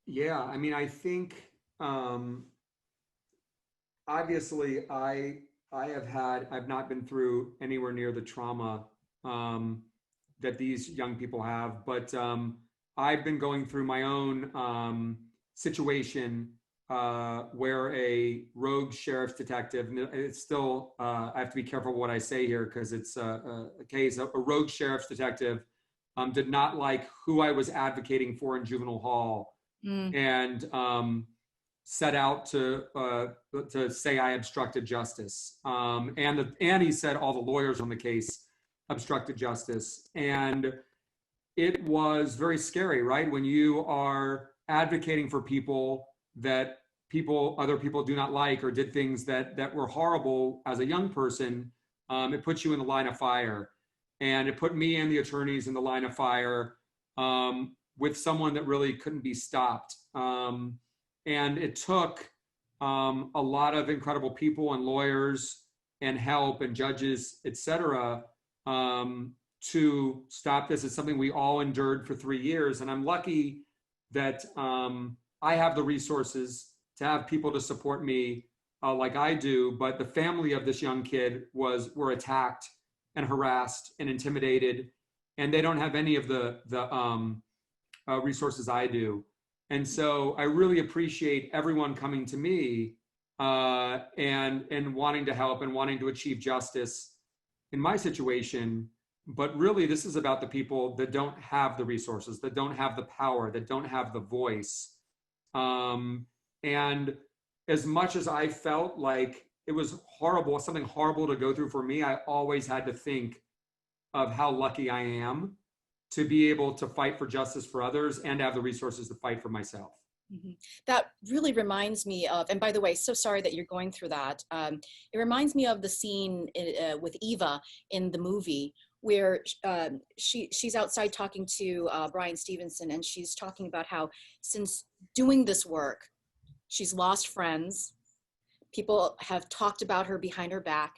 Yeah, I mean, I think obviously I've not been through anywhere near the trauma that these young people have, but I've been going through my own situation where a rogue sheriff's detective, and it's still, I have to be careful what I say here because it's a case, a rogue sheriff's detective did not like who I was advocating for in juvenile hall and set out to say I obstructed justice. And he said all the lawyers on the case obstructed justice. And it was very scary, right? When you are advocating for people that other people do not like or did things that were horrible as a young person, it puts you in the line of fire. And it put me and the attorneys in the line of fire with someone that really couldn't be stopped. And it took a lot of incredible people and lawyers and help and judges, et cetera, to stop this. It's something we all endured for 3 years. And I'm lucky that I have the resources to have people to support me like I do. But the family of this young kid were attacked and harassed and intimidated, and they don't have any of the resources I do. And so I really appreciate everyone coming to me and wanting to help and wanting to achieve justice in my situation. But really, this is about the people that don't have the resources, that don't have the power, that don't have the voice. And as much as I felt like it was horrible, something horrible to go through for me, I always had to think of how lucky I am to be able to fight for justice for others and have the resources to fight for myself. Mm-hmm. That really reminds me of, and by the way, so sorry that you're going through that. It reminds me of the scene with Eva in the movie where she's outside talking to Bryan Stevenson, and she's talking about how since doing this work, she's lost friends. People have talked about her behind her back,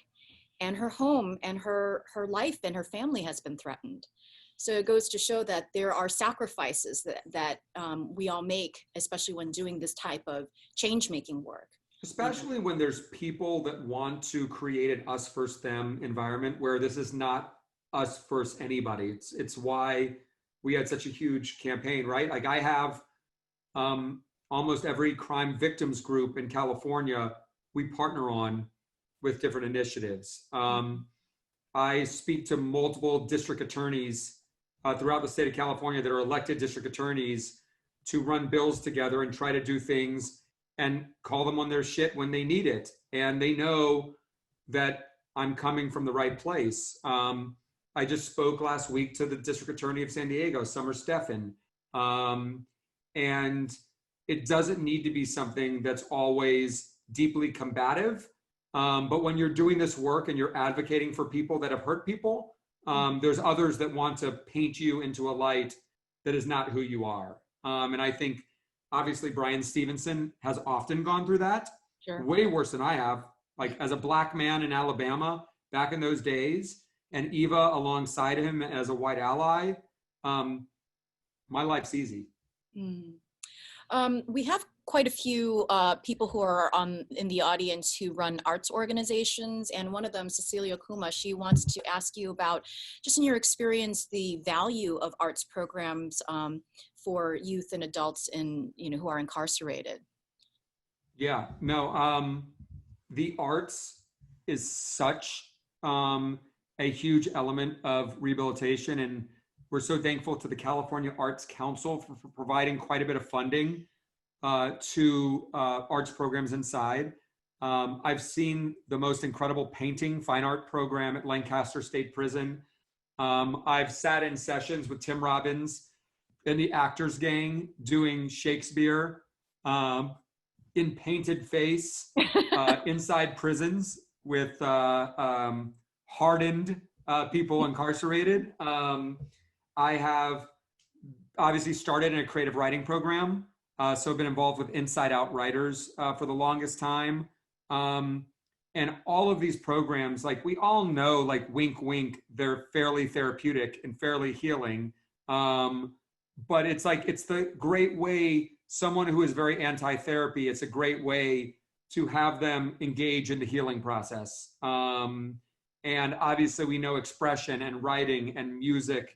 and her home and her life and her family has been threatened. So it goes to show that there are sacrifices that we all make, especially when doing this type of change-making work. Especially when there's people that want to create an us first them environment where this is not us first anybody. It's why we had such a huge campaign, right? Like I have almost every crime victims group in California we partner on with different initiatives. I speak to multiple district attorneys throughout the state of California that are elected district attorneys to run bills together and try to do things and call them on their shit when they need it. And they know that I'm coming from the right place. I just spoke last week to the district attorney of San Diego, Summer Stephan. And it doesn't need to be something that's always deeply combative. But when you're doing this work and you're advocating for people that have hurt people, there's others that want to paint you into a light that is not who you are. And I think obviously Bryan Stevenson has often gone through that, Sure. Way worse than I have, like as a Black man in Alabama back in those days, and Eva alongside him as a white ally. My life's easy. We have quite a few people who are in the audience who run arts organizations, and one of them, Cecilia Kuma, she wants to ask you about, just in your experience, the value of arts programs for youth and adults who are incarcerated. Yeah, no, the arts is such a huge element of rehabilitation, and we're so thankful to the California Arts Council for providing quite a bit of funding to arts programs inside. I've seen the most incredible painting, fine art program at Lancaster State Prison. I've sat in sessions with Tim Robbins and the Actors Gang doing Shakespeare in painted face inside prisons with hardened people incarcerated. I have obviously started in a creative writing program. So I've been involved with Inside Out Writers for the longest time. And all of these programs, like we all know, like wink, wink, they're fairly therapeutic and fairly healing. But it's like, it's the great way, someone who is very anti-therapy, it's a great way to have them engage in the healing process. And obviously we know expression and writing and music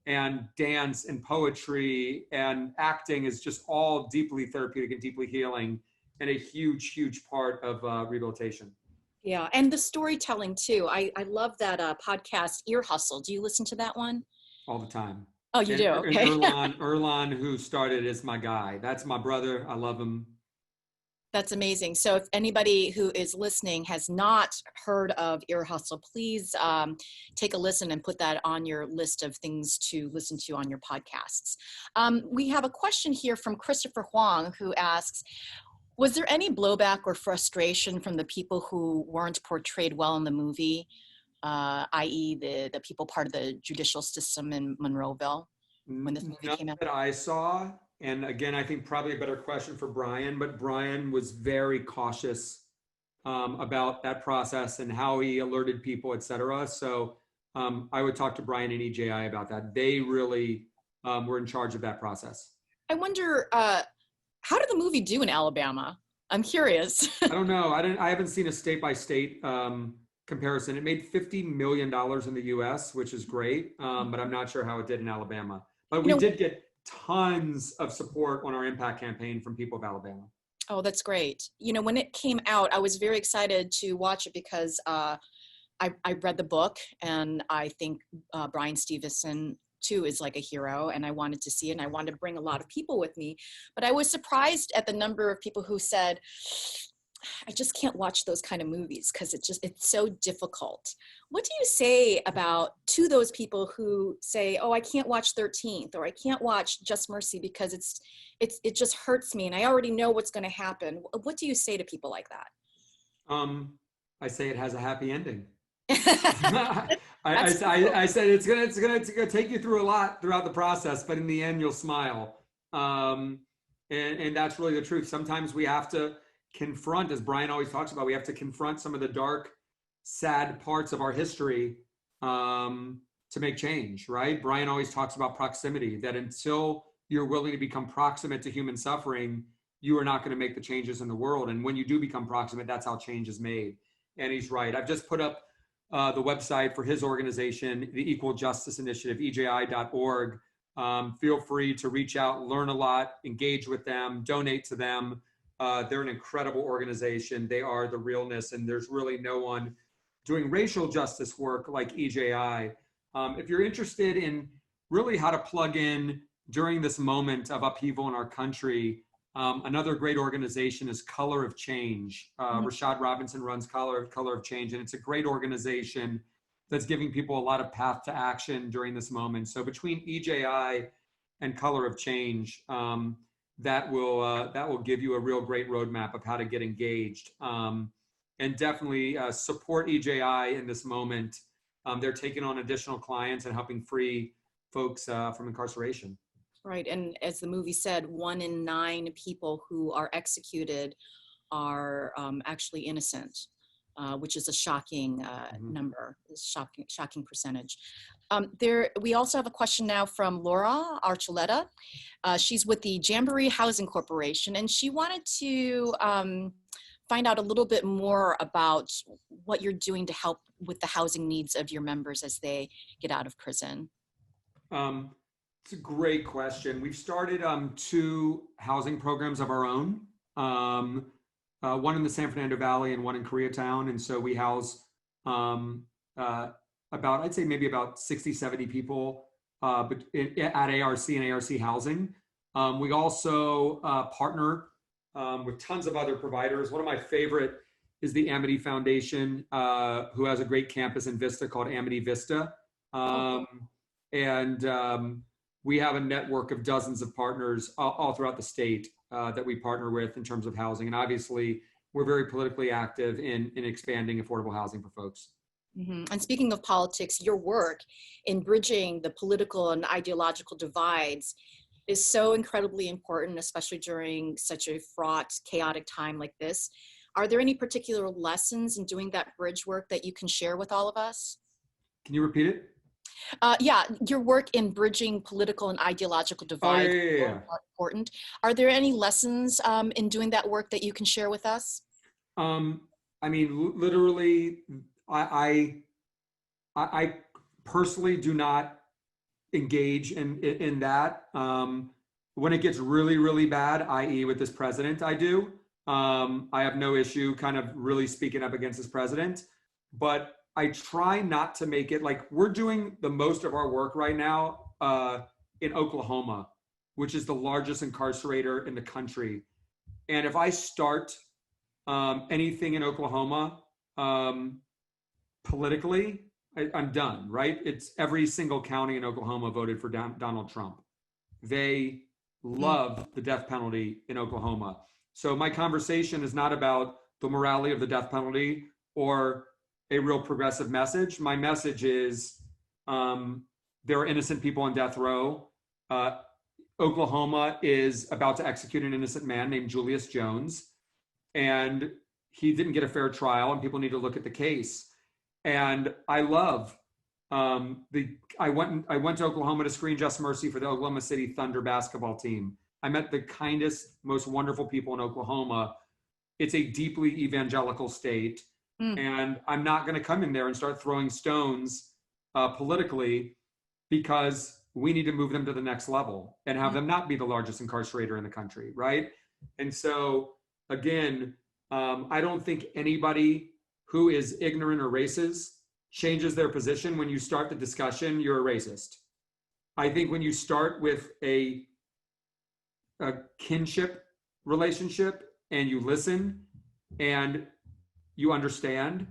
and dance and poetry and acting is just all deeply therapeutic and deeply healing, and a huge, huge part of rehabilitation. Yeah, and the storytelling too. I love that podcast, Ear Hustle. Do you listen to that one? All the time. Oh, you do? And Okay. Erlan, who started, is my guy. That's my brother. I love him. That's amazing. So if anybody who is listening has not heard of Ear Hustle, please take a listen and put that on your list of things to listen to on your podcasts. We have a question here from Christopher Huang, who asks, was there any blowback or frustration from the people who weren't portrayed well in the movie, i.e. the people part of the judicial system in Monroeville when this movie came out? That I saw. And again, I think probably a better question for Bryan, but Bryan was very cautious about that process and how he alerted people, et cetera. So I would talk to Bryan and EJI about that. They really were in charge of that process. I wonder, how did the movie do in Alabama? I'm curious. I don't know. I haven't seen a state-by-state comparison. It made $50 million in the US, which is great, but I'm not sure how it did in Alabama. But we did get tons of support on our impact campaign from people of Alabama. Oh, that's great. You know, when it came out, I was very excited to watch it because I read the book, and I think Bryan Stevenson too is like a hero, and I wanted to see it, and I wanted to bring a lot of people with me. But I was surprised at the number of people who said, I just can't watch those kind of movies because it's so difficult. What do you say to those people who say, oh, I can't watch 13th, or I can't watch Just Mercy because it just hurts me and I already know what's going to happen? What do you say to people like that? I say it has a happy ending. I said it's gonna take you through a lot throughout the process, but in the end you'll smile. And that's really the truth. Sometimes we have to confront, as Bryan always talks about, we have to confront some of the dark, sad parts of our history to make change, right? Bryan always talks about proximity, that until you're willing to become proximate to human suffering, you are not going to make the changes in the world. And when you do become proximate, that's how change is made. And he's right. I've just put up the website for his organization, the Equal Justice Initiative, EJI.org. Feel free to reach out, learn a lot, engage with them, donate to them. They're an incredible organization. They are the realness, and there's really no one doing racial justice work like EJI. If you're interested in really how to plug in during this moment of upheaval in our country, another great organization is Color of Change. Rashad Robinson runs Color of Change, and it's a great organization that's giving people a lot of path to action during this moment. So between EJI and Color of Change, that will give you a real great roadmap of how to get engaged. And definitely support EJI in this moment. They're taking on additional clients and helping free folks from incarceration. Right, and as the movie said, 1 in 9 people who are executed are actually innocent, which is a shocking number, shocking percentage. We also have a question now from Laura Archuleta. She's with the Jamboree Housing Corporation, and she wanted to find out a little bit more about what you're doing to help with the housing needs of your members as they get out of prison. It's a great question. We've started 2 housing programs of our own, one in the San Fernando Valley and one in Koreatown. And so we house I'd say maybe about 60, 70 people at ARC and ARC Housing. We also partner with tons of other providers. One of my favorite is the Amity Foundation, who has a great campus in Vista called Amity Vista. We have a network of dozens of partners all throughout the state that we partner with in terms of housing. And obviously, we're very politically active in expanding affordable housing for folks. Mm-hmm. And speaking of politics, your work in bridging the political and ideological divides is so incredibly important, especially during such a fraught, chaotic time like this. Are there any particular lessons in doing that bridge work that you can share with all of us? Can you repeat it? Yeah, your work in bridging political and ideological divides is important. Are there any lessons in doing that work that you can share with us? I mean, literally, I personally do not engage in that. When it gets really, really bad, i.e. with this president, I do. I have no issue kind of really speaking up against this president, but I try not to make it like we're doing the most of our work right now in Oklahoma, which is the largest incarcerator in the country. And if I start anything in Oklahoma politically, I'm done, right? It's every single county in Oklahoma voted for Donald Trump. They love the death penalty in Oklahoma. So my conversation is not about the morality of the death penalty or a real progressive message. My message is there are innocent people on death row. Oklahoma is about to execute an innocent man named Julius Jones, and he didn't get a fair trial, and people need to look at the case. And I love I went to Oklahoma to screen Just Mercy for the Oklahoma City Thunder basketball team. I met the kindest, most wonderful people in Oklahoma. It's a deeply evangelical state. And I'm not going to come in there and start throwing stones politically, because we need to move them to the next level and have them not be the largest incarcerator in the country, right? And so, again, I don't think anybody who is ignorant or racist changes their position when you start the discussion. You're a racist. I think when you start with a kinship relationship and you listen and you understand,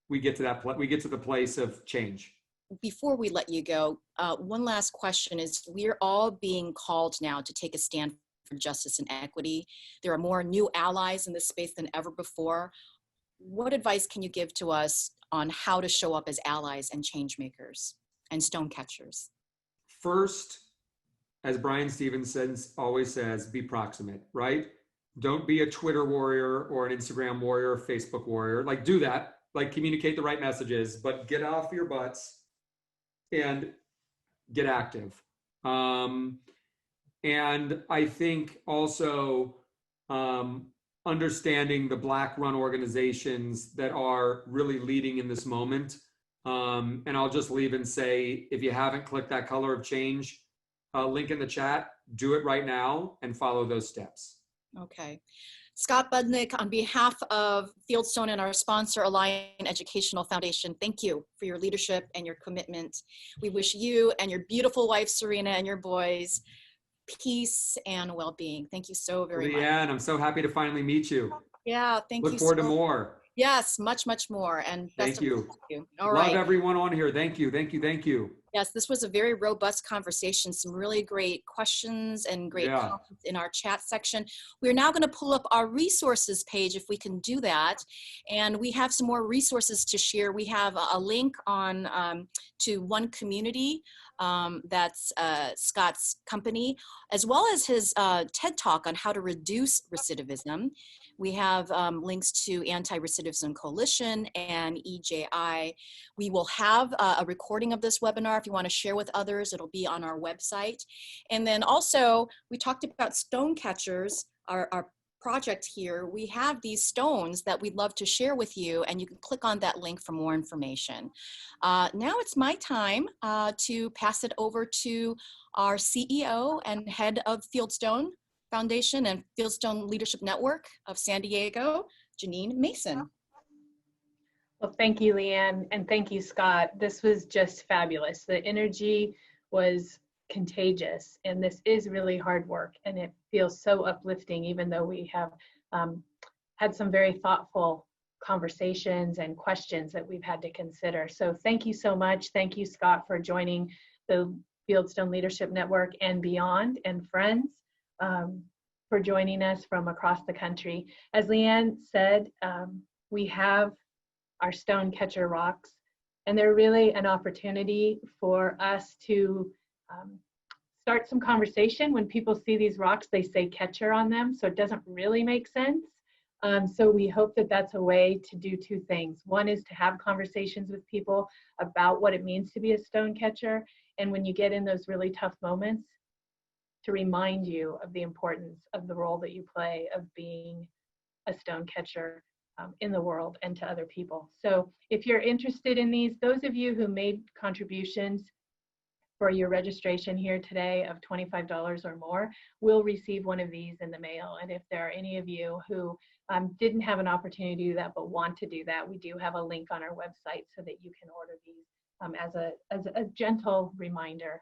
we get to that. We get to the place of change. Before we let you go, one last question is, we're all being called now to take a stand for justice and equity. There are more new allies in this space than ever before. What advice can you give to us on how to show up as allies and change makers and stone catchers? First, as Bryan Stevenson always says, be proximate, right? Don't be a Twitter warrior or an Instagram warrior or Facebook warrior. Like, do that, like communicate the right messages, but get off your butts and get active. And I think also understanding the Black-run organizations that are really leading in this moment. And I'll just leave and say, if you haven't clicked that Color of Change link in the chat, do it right now and follow those steps. Okay. Scott Budnick, on behalf of Fieldstone and our sponsor, Alliant Educational Foundation, thank you for your leadership and your commitment. We wish you and your beautiful wife, Serena, and your boys peace and well-being. Thank you so very much. Leanne, I'm so happy to finally meet you. Yeah, thank you. Look forward to more. Yes, much, much more. And best thank you. Of luck to you. All right. Love everyone on here. Thank you, thank you, thank you. Yes, this was a very robust conversation. Some really great questions and great comments in our chat section. We're now going to pull up our resources page if we can do that. And we have some more resources to share. We have a link on to One Community. That's Scott's company, as well as his TED Talk on how to reduce recidivism. We have links to Anti-Recidivism Coalition and EJI. We will have a recording of this webinar. If you want to share with others, it'll be on our website. And then also, we talked about stone catchers, our project here. We have these stones that we'd love to share with you, and you can click on that link for more information. Now it's my time to pass it over to our CEO and head of Fieldstone Foundation and Fieldstone Leadership Network of San Diego, Janine Mason. Well, thank you, Leanne, and thank you, Scott. This was just fabulous. The energy was contagious, and this is really hard work, and it feels so uplifting, even though we have had some very thoughtful conversations and questions that we've had to consider. So thank you so much. Thank you, Scott, for joining the Fieldstone Leadership Network and beyond, and friends for joining us from across the country. As Leanne said, we have our stone catcher rocks, and they're really an opportunity for us to start some conversation. When people see these rocks, they say catcher on them, so it doesn't really make sense. So we hope that that's a way to do two things. One is to have conversations with people about what it means to be a stone catcher, and when you get in those really tough moments, to remind you of the importance of the role that you play of being a stone catcher in the world and to other people. So if you're interested in these, those of you who made contributions, for your registration here today of $25 or more will receive one of these in the mail. And if there are any of you who didn't have an opportunity to do that but want to do that, we do have a link on our website so that you can order these as a gentle reminder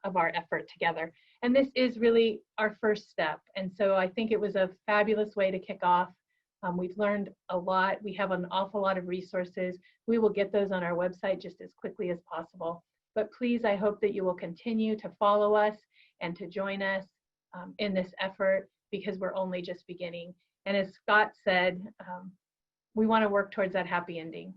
of our effort together. And this is really our first step. And so I think it was a fabulous way to kick off. We've learned a lot. We have an awful lot of resources. We will get those on our website just as quickly as possible. But please, I hope that you will continue to follow us and to join us in this effort, because we're only just beginning. And as Scott said, we want to work towards that happy ending.